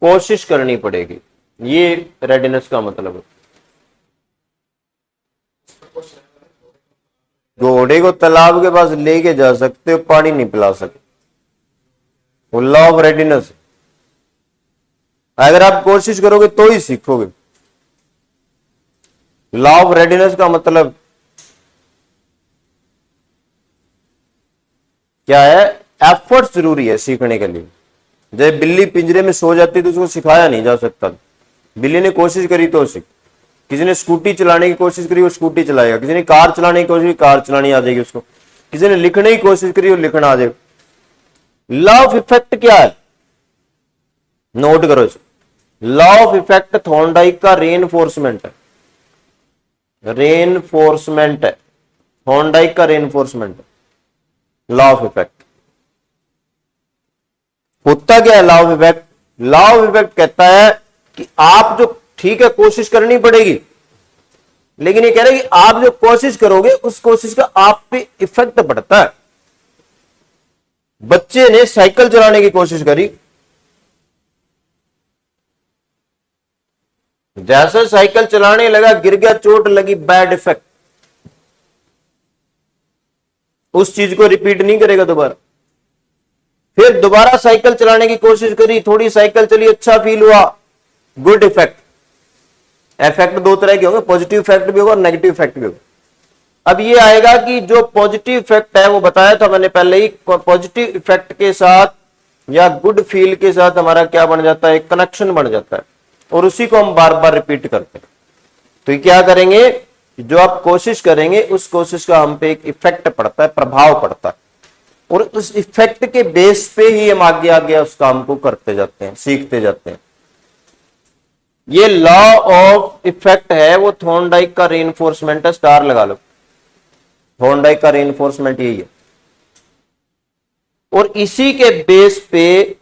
कोशिश करनी पड़ेगी। ये रेडीनेस का मतलब है। घोड़े को तालाब के पास लेके जा सकते हो, पानी नहीं पिला सकते, वो लॉ ऑफ रेडीनेस। अगर आप कोशिश करोगे तो ही सीखोगे। लॉ ऑफ रेडीनेस का मतलब क्या है? एफर्ट जरूरी है सीखने के लिए। जब बिल्ली पिंजरे में सो जाती तो उसको सिखाया नहीं जा सकता। बिल्ली ने कोशिश करी तो सीख, किसी ने स्कूटी चलाने की कोशिश करी वो स्कूटी चलाएगा, किसी ने कार चलाने की कोशिश की कार चलानी आ जाएगी उसको, किसी ने लिखने की कोशिश करी वो लिखना आ जाएगा। लॉ ऑफ इफेक्ट क्या है, नोट करो इसे। लॉ ऑफ इफेक्ट थॉर्नडाइक का रेनफोर्समेंट है, रेनफोर्समेंट है, थॉर्नडाइक का रेनफोर्समेंट है लॉ ऑफ इफेक्ट। होता क्या है law of effect? Law of effect कहता है कि आप जो, ठीक है कोशिश करनी पड़ेगी, लेकिन ये कह रहे हैं कि आप जो कोशिश करोगे उस कोशिश का आप पे इफेक्ट पड़ता है। बच्चे ने साइकिल चलाने की कोशिश करी, जैसे साइकिल चलाने लगा गिर गया, चोट लगी, बैड इफेक्ट। उस चीज को रिपीट नहीं करेगा दोबारा। फिर दोबारा साइकिल चलाने की कोशिश करी, थोड़ी साइकिल चली, अच्छा फील हुआ, गुड इफेक्ट। इफेक्ट दो तरह के होंगे, पॉजिटिव इफेक्ट भी होगा और नेगेटिव इफेक्ट भी होगा। अब ये आएगा कि जो पॉजिटिव इफेक्ट है वो बताया था मैंने पहले ही, पॉजिटिव इफेक्ट के साथ या गुड फील के साथ हमारा क्या बन जाता है, कनेक्शन बन जाता है, और उसी को हम बार बार रिपीट करते हैं। तो क्या करेंगे, जो आप कोशिश करेंगे उस कोशिश का हम पे एक इफेक्ट पड़ता है, प्रभाव पड़ता है, और उस इफेक्ट के बेस पे ही हम आगे आगे उस काम को करते जाते हैं, सीखते जाते हैं। ये लॉ ऑफ इफेक्ट है, वो थॉर्नडाइक का रेनफोर्समेंट है, स्टार लगा लो। थॉर्नडाइक का रेनफोर्समेंट यही है, और इसी के बेस पे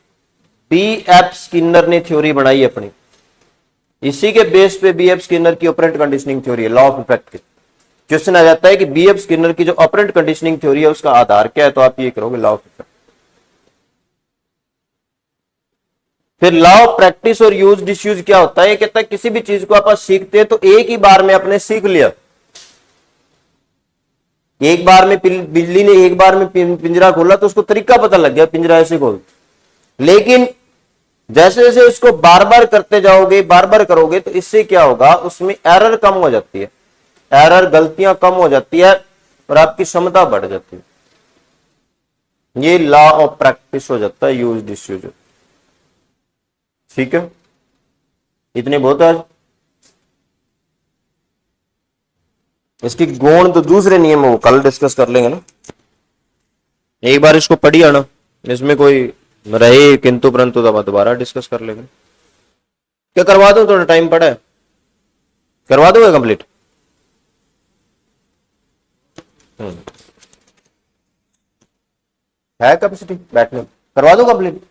B.F. स्किनर ने थ्योरी बनाई अपनी। इसी के बेस पे B.F. स्किनर की ऑपरेंट कंडीशनिंग थ्योरी है, लॉ ऑफ इफेक्ट की। क्वेश्चन आ जाता है कि B.F. स्किनर की जो ऑपरेंट कंडीशनिंग थ्योरी है उसका आधार क्या है, तो आप ये करोगे लॉ ऑफ इफेक्ट। फिर लॉ ऑफ प्रैक्टिस और यूज डिसयूज क्या होता है, ये कहता है किसी भी चीज को आप सीखते हैं तो एक ही बार में आपने सीख लिया। एक बार में बिल्ली ने एक बार में पिंजरा खोला तो उसको तरीका पता लग गया, पिंजरा ऐसे खोल। लेकिन जैसे जैसे इसको बार बार करते जाओगे, बार बार करोगे, तो इससे क्या होगा, उसमें एरर कम हो जाती है, एरर गलतियां कम हो जाती है और आपकी क्षमता बढ़ जाती है। ये लॉ ऑफ प्रैक्टिस हो जाता है, यूज डिसयूज। ठीक है, इतने बहुत है। इसकी गौण तो दूसरे नियम वो कल डिस्कस कर लेंगे ना, एक बार इसको पढ़ी आना, इसमें कोई रहे किंतु परंतु तो दोबारा डिस्कस कर लेंगे। क्या करवा दो, थोड़ा टाइम पड़ा है, करवा दोगे कंप्लीट? है कैपेसिटी बैठने, करवा दो कंप्लीट?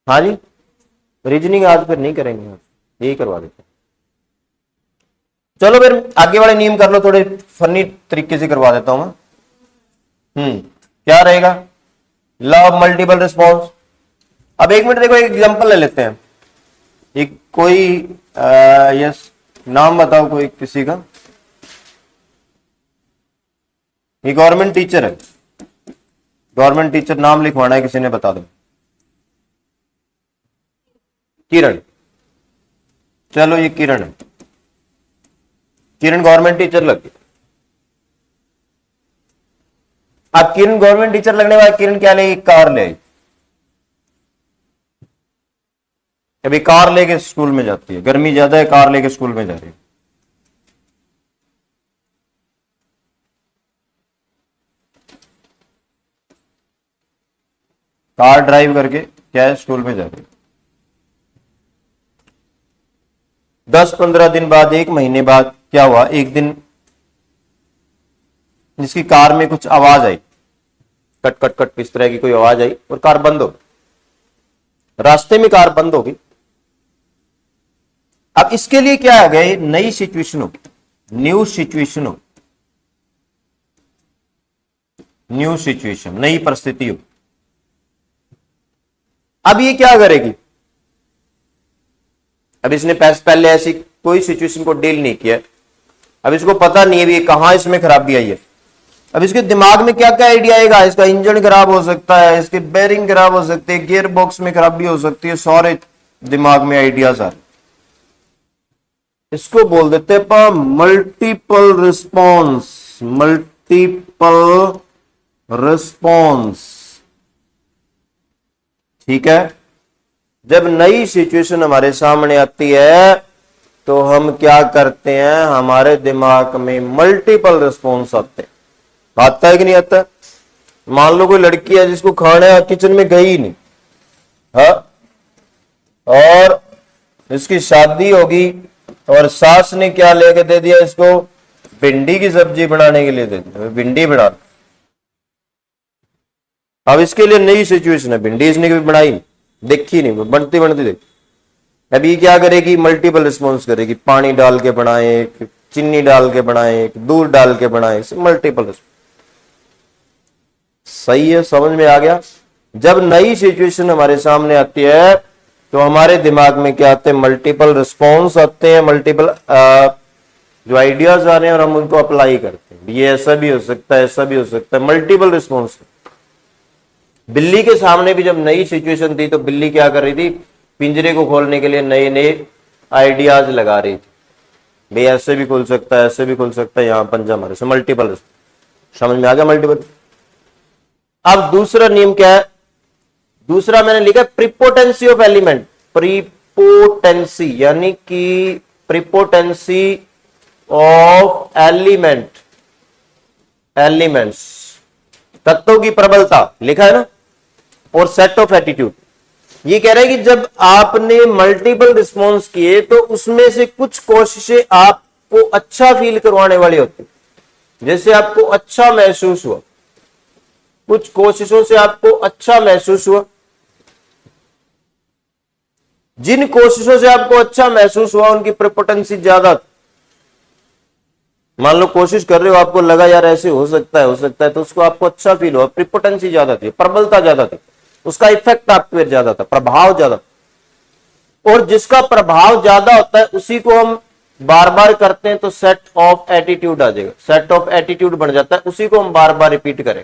हाँ जी, रीजनिंग आज फिर नहीं करेंगे, यही करवा देते हैं। चलो फिर आगे वाले नियम कर लो, थोड़े फनी तरीके से करवा देता हूं मैं। क्या रहेगा, लॉ ऑफ मल्टीपल रिस्पॉन्स। अब एक मिनट देखो, एक एग्जांपल ले लेते हैं। एक कोई यस, नाम बताओ कोई किसी का। ये गवर्नमेंट टीचर है, गवर्नमेंट टीचर, नाम लिखवाना है किसी ने, बता दो। किरण, चलो ये किरण है, किरण गवर्नमेंट टीचर लग गई। अब किरण गवर्नमेंट टीचर लगने के बाद किरण क्या लेगी, कार ले। अभी कार लेके स्कूल में जाती है, गर्मी ज्यादा है, कार लेके स्कूल में जा रही है। कार ड्राइव करके क्या है, स्कूल में जा रही है। 10-15 दिन बाद, एक महीने बाद क्या हुआ, एक दिन जिसकी कार में कुछ आवाज आई, कट कट कट इस तरह की कोई आवाज आई और कार बंद हो गई, रास्ते में कार बंद हो गई। अब इसके लिए क्या आ गया, नई सिचुएशन होगी, न्यू सिचुएशन हो, न्यू सिचुएशन, नई परिस्थिति हो। अब ये क्या करेगी, अब इसने पहले ऐसी कोई सिचुएशन को डील नहीं किया, अब इसको पता नहीं है भी कहां इसमें खराबी आई है। अब इसके दिमाग में क्या क्या आइडिया आएगा, इसका इंजन खराब हो सकता है, इसके बेरिंग खराब हो सकते हैं, गियर बॉक्स में खराबी हो सकती है, सारे दिमाग में आइडियाज आ रहे। इसको बोल देते हैं मल्टीपल रिस्पॉन्स, मल्टीपल रिस्पॉन्स। ठीक है। जब नई सिचुएशन हमारे सामने आती है तो हम क्या करते हैं, हमारे दिमाग में मल्टीपल रिस्पॉन्स आते हैं। आता है कि नहीं आता? मान लो कोई लड़की है जिसको खाना किचन में गई ही नहीं, हाँ, और इसकी शादी होगी और सास ने क्या लेके दे दिया इसको, भिंडी की सब्जी बनाने के लिए दे दिया, भिंडी बना। अब इसके लिए नई सिचुएशन है, भिंडी इसने कभी बनाई नहीं, देखी नहीं, बनती बनती देख। अभी क्या करेगी, मल्टीपल रिस्पॉन्स करेगी, पानी डाल के बनाए, चीनी डाल के बनाए, दूध डाल के बनाए, मल्टीपल रिस्पॉन्स। सही है, समझ में आ गया? जब नई सिचुएशन हमारे सामने आती है तो हमारे दिमाग में क्या आते हैं, मल्टीपल रिस्पॉन्स आते हैं, मल्टीपल जो आइडियाज आ रहे हैं और हम उनको अप्लाई करते हैं। ये ऐसा भी हो सकता है, ऐसा भी हो सकता है, मल्टीपल रिस्पॉन्स। बिल्ली के सामने भी जब नई सिचुएशन थी तो बिल्ली क्या कर रही थी, पिंजरे को खोलने के लिए नए नए आइडियाज लगा रही थी। भाई ऐसे भी खुल सकता है, ऐसे भी खुल सकता है, यहां पंजा मारे से, मल्टीपल। समझ में आ गया मल्टीपल? अब दूसरा नियम क्या है, दूसरा मैंने लिखा प्रीपोटेंसी ऑफ एलिमेंट। प्रीपोटेंसी यानी कि प्रीपोटेंसी ऑफ एलिमेंट, एलिमेंट्स, तत्वों की प्रबलता लिखा है ना, और सेट ऑफ एटीट्यूड। ये कह रहा है कि जब आपने मल्टीपल रिस्पॉन्स किए तो उसमें से कुछ कोशिशें आपको अच्छा फील करवाने वाली होती, जैसे आपको अच्छा महसूस हुआ, कुछ कोशिशों से आपको अच्छा महसूस हुआ। जिन कोशिशों से आपको अच्छा महसूस हुआ उनकी प्रीपोटेंसी ज्यादा थी। मान लो कोशिश कर रहे हो, आपको लगा यार ऐसे हो सकता है, तो उसको आपको अच्छा फील हुआ, प्रीपोटेंसी ज्यादा थी, प्रबलता ज्यादा थी, उसका इफेक्ट आप पे ज्यादा था, प्रभाव ज्यादा। और जिसका प्रभाव ज्यादा होता है उसी को हम बार बार करते हैं तो सेट ऑफ एटीट्यूड आ जाएगा, सेट ऑफ एटीट्यूड बन जाता है, उसी को हम बार बार रिपीट करें,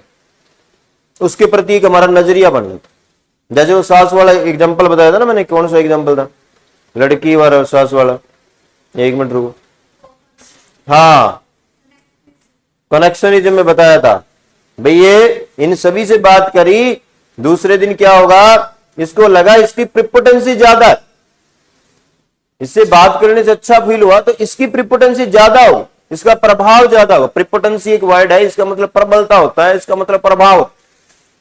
उसके प्रति एक हमारा नजरिया बन जाता है। जैसे वो सास वाला एग्जांपल बताया था ना मैंने, कौन सा एग्जांपल था, लड़की वाला सास वाला, एक मिनट रुको, हाँ, कनेक्शनिज्म में बताया था। भाई ये इन सभी से बात करी, दूसरे दिन क्या होगा, इसको लगा इसकी प्रीपोटेंसी ज्यादा है, इससे बात करने से अच्छा फील हुआ तो इसकी प्रीपोटेंसी ज्यादा हो, इसका प्रभाव ज्यादा हो। प्रीपोटेंसी एक वर्ड है, इसका मतलब प्रबलता होता है, इसका मतलब प्रभाव।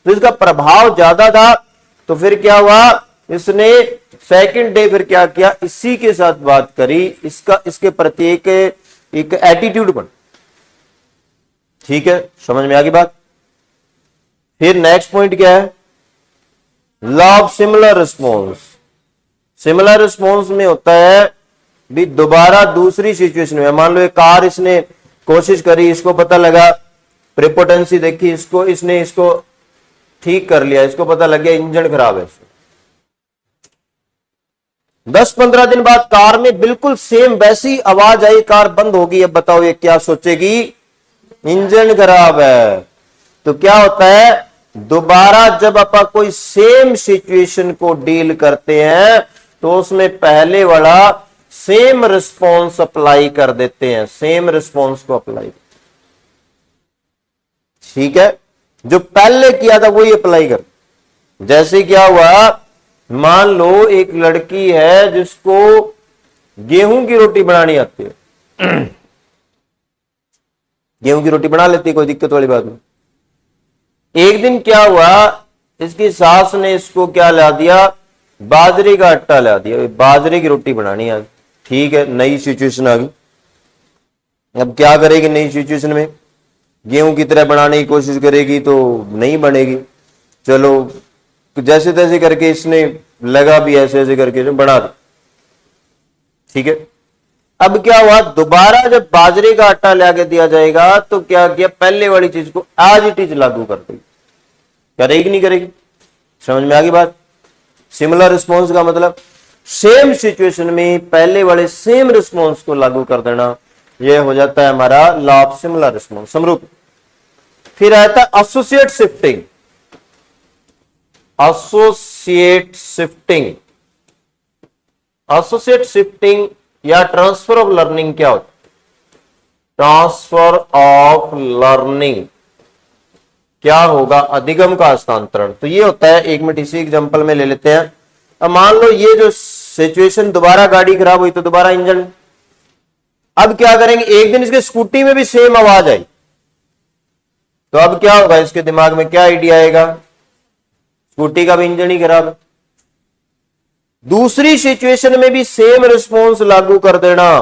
तो इसका प्रभाव ज्यादा था तो फिर क्या हुआ, इसने सेकंड डे फिर क्या किया, इसी के साथ बात करी, इसके प्रति एक एटीट्यूड बन। ठीक है, समझ में आ गई बात? फिर नेक्स्ट पॉइंट क्या है, law of similar response. Similar response में होता है भी दोबारा दूसरी सिचुएशन में, मान लो एक कार इसने कोशिश करी, इसको पता लगा, प्रीपोटेंसी देखी, इसने इसको ठीक कर लिया, इसको पता लग गया इंजन खराब है। 10-15 दिन बाद कार में बिल्कुल सेम वैसी आवाज आई, कार बंद होगी। अब बताओ ये क्या सोचेगी, इंजन खराब है। तो क्या होता है, दोबारा जब अपन कोई सेम सिचुएशन को डील करते हैं तो उसमें पहले वाला सेम रिस्पॉन्स अप्लाई कर देते हैं, सेम रिस्पॉन्स को अप्लाई। ठीक है, जो पहले किया था वही अप्लाई कर। जैसे क्या हुआ, मान लो एक लड़की है जिसको गेहूं की रोटी बनानी आती है, गेहूं की रोटी बना लेती है, कोई दिक्कत वाली बात नहीं। एक दिन क्या हुआ, इसकी सास ने इसको क्या ला दिया, बाजरे का आटा ला दिया, बाजरे की रोटी बनानी है। ठीक है, नई सिचुएशन आ गई। अब क्या करेगी नई सिचुएशन में, गेहूं की तरह बनाने की कोशिश करेगी तो नहीं बनेगी। चलो जैसे तैसे करके इसने लगा भी ऐसे ऐसे करके बना दी। ठीक है, अब क्या हुआ, दोबारा जब बाजरे का आटा लाके दिया जाएगा तो क्या किया, पहले वाली चीज को आज इट इज लागू कर देगी। करेगी नहीं करेगी? समझ में आ गई बात? सिमिलर रिस्पॉन्स का मतलब सेम सिचुएशन में पहले वाले सेम रिस्पॉन्स को लागू कर देना, यह हो जाता है हमारा लॉ ऑफ सिमिलर रिस्पॉन्स, समरूप। फिर आता है associate shifting. Associate shifting, associate shifting या ट्रांसफर ऑफ लर्निंग क्या होता है? ट्रांसफर ऑफ लर्निंग, क्या होगा अधिगम का हस्तांतरण। तो ये होता है, एक मिनट इसी एग्जांपल में ले लेते हैं। अब मान लो ये जो सिचुएशन, दोबारा गाड़ी खराब हुई तो दोबारा इंजन। अब क्या करेंगे, एक दिन इसके स्कूटी में भी सेम आवाज आई, तो अब क्या होगा, इसके दिमाग में क्या आइडिया आएगा, स्कूटी का भी इंजन ही खराब है। दूसरी सिचुएशन में भी सेम रिस्पॉन्स लागू कर देना,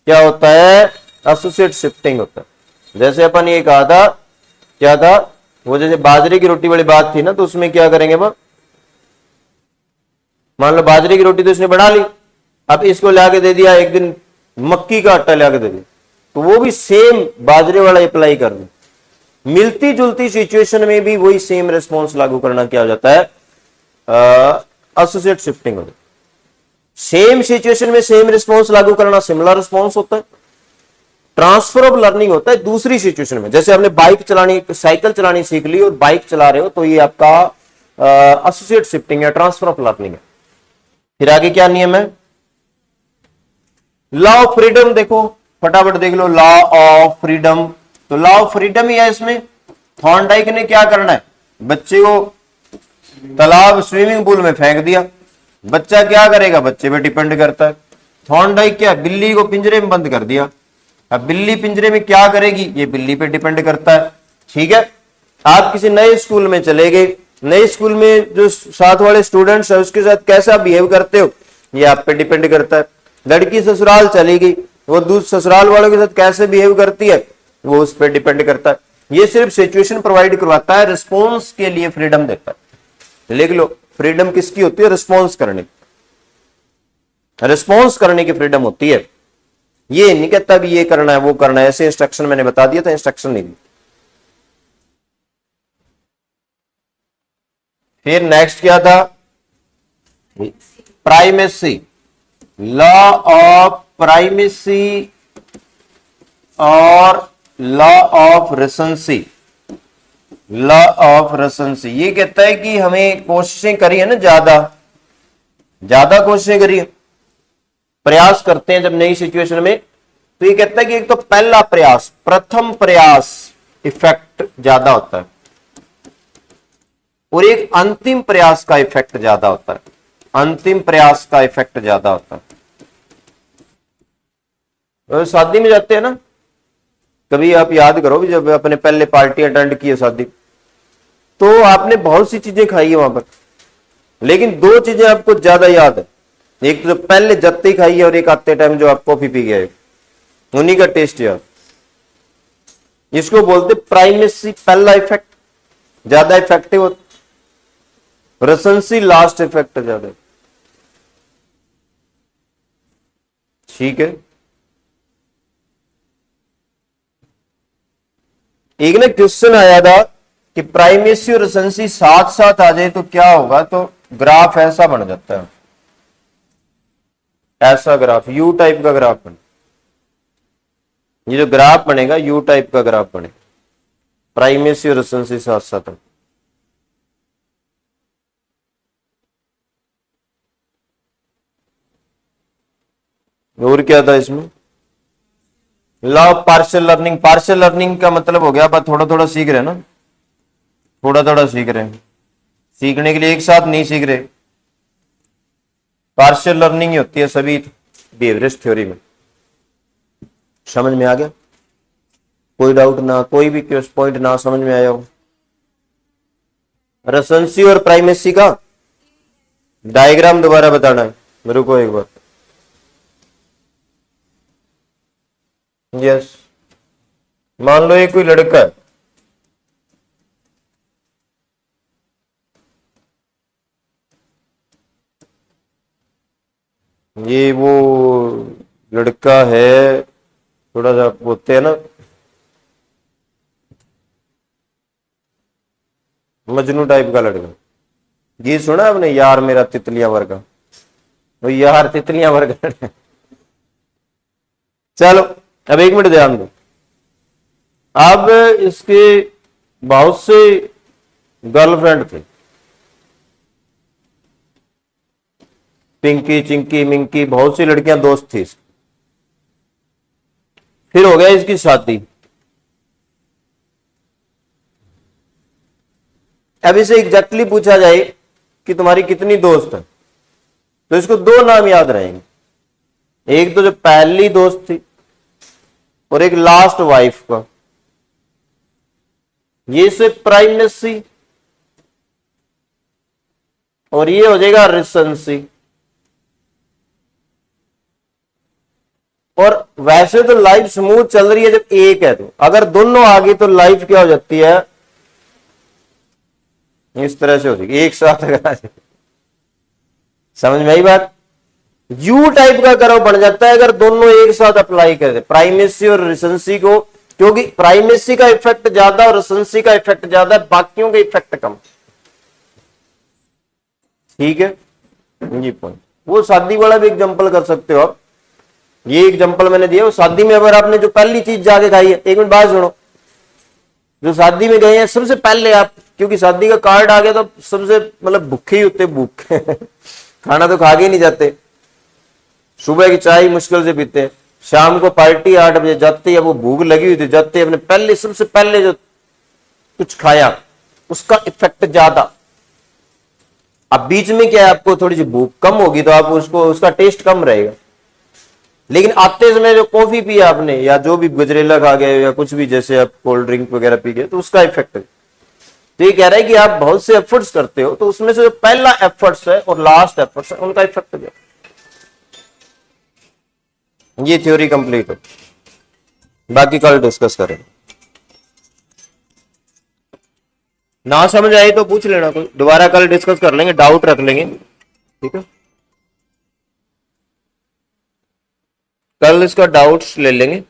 क्या होता है, एसोसिएट शिफ्टिंग होता है। जैसे अपन ये कहा था, क्या था वो, जैसे बाजरे की रोटी वाली बात थी ना, तो उसमें क्या करेंगे वो, मान लो बाजरे की रोटी तो इसने बना ली, अब इसको लाके दे दिया एक दिन मक्की का आटा लाके दे दिया, तो वो भी सेम बाजरे वाला अप्लाई कर दो। मिलती जुलती सिचुएशन में भी वही सेम रिस्पॉन्स लागू करना क्या हो जाता है, एसोसिएट शिफ्टिंग हो जाता है। सेम सिचुएशन में सेम रिस्पॉन्स लागू करना सिमिलर रिस्पॉन्स होता है। ट्रांसफर ऑफ लर्निंग होता है दूसरी सिचुएशन में, जैसे आपने बाइक चलानी, साइकिल चलानी सीख ली और बाइक चला रहे हो, तो ये आपका एसोसिएट शिफ्टिंग है, ट्रांसफर ऑफ लर्निंग है। फिर आगे क्या नियम है, लॉ ऑफ फ्रीडम, देखो फटाफट देख लो, लॉ ऑफ फ्रीडम। तो लॉ ऑफ फ्रीडम ही है इसमें। थॉर्नडाइक ने क्या करना है, बच्चे को तालाब स्विमिंग पूल में फेंक दिया, बच्चा क्या करेगा, बच्चे पे डिपेंड करता है। थॉर्नडाइक क्या, बिल्ली को पिंजरे में बंद कर दिया, अब बिल्ली पिंजरे में क्या करेगी, ये बिल्ली पे डिपेंड करता है। ठीक है, आप किसी नए स्कूल में चले गए, नए स्कूल में जो साथ वाले स्टूडेंट्स है उसके साथ कैसा बिहेव करते हो, ये आप पे डिपेंड करता है। लड़की ससुराल चली गई, वो दूसरे ससुराल वालों के साथ कैसे बिहेव करती है, वो उस पर डिपेंड करता है। ये सिर्फ सिचुएशन प्रोवाइड करवाता है, रिस्पॉन्स के लिए फ्रीडम देता है। लिख लो, फ्रीडम किसकी होती है, रिस्पॉन्स करने की, रिस्पॉन्स करने की फ्रीडम होती है। ये नहीं कहता भी ये करना है वो करना है, ऐसे इंस्ट्रक्शन मैंने बता दिया था, इंस्ट्रक्शन नहीं दी। फिर नेक्स्ट क्या था, प्राइमेसी, लॉ ऑफ प्राइमेसी और लॉ ऑफ रेसेंसी। लॉ ऑफ रेसेंसी ये कहता है कि हमें कोशिशें करी है ना, ज्यादा कोशिशें करी, प्रयास करते हैं जब नई सिचुएशन में, तो ये कहता है कि एक तो पहला प्रयास, प्रथम प्रयास इफेक्ट ज्यादा होता है, और एक अंतिम प्रयास का इफेक्ट ज्यादा होता है, अंतिम प्रयास का इफेक्ट ज्यादा होता है। तो शादी में जाते हैं ना, कभी आप याद करो भी जब अपने पहले पार्टी अटेंड की है शादी, तो आपने बहुत सी चीजें खाई है वहां पर, लेकिन दो चीजें आपको ज्यादा याद है, एक तो जो पहले जत्ते ही खाई है और एक आते टाइम जो आप कॉफी पी गए, उन्हीं का टेस्ट याद। इसको बोलते प्राइमेसी, पहला इफेक्ट ज्यादा इफेक्टिव होता, रेसेंसी लास्ट इफेक्ट ज्यादा। ठीक है, एक ने क्वेश्चन आया था कि प्राइमेसी और रेसेंसी साथ साथ आ जाए तो क्या होगा, तो ग्राफ ऐसा बन जाता है, ऐसा ग्राफ, यू टाइप का ग्राफ बने, ये जो ग्राफ बनेगा यू टाइप का ग्राफ बनेगा, प्राइमेसी और रेसेंसी साथ साथ। और क्या था इसमें, law of partial learning. Partial learning का मतलब हो गया, आप थोड़ा थोड़ा सीख रहे हैं ना, थोड़ा थोड़ा सीख रहे हैं, सीखने के लिए एक साथ नहीं सीख रहे। पार्शियल लर्निंग ही होती है सभी बिहेवियरिस्ट थ्योरी में। समझ में आ गया, कोई डाउट ना, कोई भी पॉइंट ना समझ में आया हो। रेसेंसी और प्राइमेसी का डायग्राम दोबारा बताना है मेरे को एक बार। यस, मान लो ये कोई लड़का है, ये वो लड़का है, थोड़ा सा बोलते हैं ना मजनू टाइप का लड़का। ये सुना आपने, यार मेरा तितलियां वर्गा, वो यार तितलियां वर्गा। चलो अब एक मिनट ध्यान दो, अब इसके बहुत से गर्लफ्रेंड थे, पिंकी चिंकी मिंकी, बहुत सी लड़कियां दोस्त थी। फिर हो गया इसकी शादी, अब इसे एग्जैक्टली पूछा जाए कि तुम्हारी कितनी दोस्त है, तो इसको दो नाम याद रहेंगे, एक तो जो पहली दोस्त थी और एक लास्ट वाइफ का। ये से प्राइमेसी और ये हो जाएगा रिसेंसी। और वैसे तो लाइफ स्मूथ चल रही है जब एक है, तो अगर दोनों आ गई तो लाइफ क्या हो जाती है, इस तरह से हो जाएगी एक साथ। अगर समझ में आई बात, यू टाइप का कर्व बन जाता है अगर दोनों एक साथ अप्लाई कर दे, प्राइमेसी और रिसेंसी को, क्योंकि प्राइमेसी का इफेक्ट ज्यादा और रिसेंसी का इफेक्ट ज्यादा है, बाकियों का इफेक्ट कम। ठीक है, ये पॉइंट। वो शादी वाला भी एग्जांपल कर सकते हो आप, ये एग्जांपल मैंने दिया। शादी में अगर आपने जो पहली चीज जाके खाई है, एक मिनट बात सुनो, जो शादी में गए हैं सबसे पहले आप, क्योंकि शादी का कार्ड आ गया तो सबसे मतलब भूखे ही होते, भूखे खाना तो खा के नहीं जाते, सुबह की चाय मुश्किल से पीते हैं, शाम को पार्टी 8 बजे जाते ही, अब वो भूख लगी हुई थी, जाते अपने पहले सबसे पहले जो कुछ खाया उसका इफेक्ट ज्यादा। अब बीच में क्या है, आपको थोड़ी सी भूख कम होगी तो आप उसको, उसका टेस्ट कम रहेगा, लेकिन आते समय जो कॉफी पिया आपने या जो भी गजरेला खा गए या कुछ भी, जैसे आप कोल्ड ड्रिंक वगैरह पी गए, तो उसका इफेक्ट है। तो ये कह रहा है कि आप बहुत से एफर्ट्स करते हो, तो उसमें से जो पहला एफर्ट्स है और लास्ट एफर्ट्स है उनका इफेक्ट है। ये थ्योरी कंप्लीट है, बाकी कल डिस्कस करेंगे। ना समझ आए तो पूछ लेना, कोई दोबारा कल डिस्कस कर लेंगे, डाउट रख लेंगे, ठीक है। कल इसका डाउट्स ले लेंगे।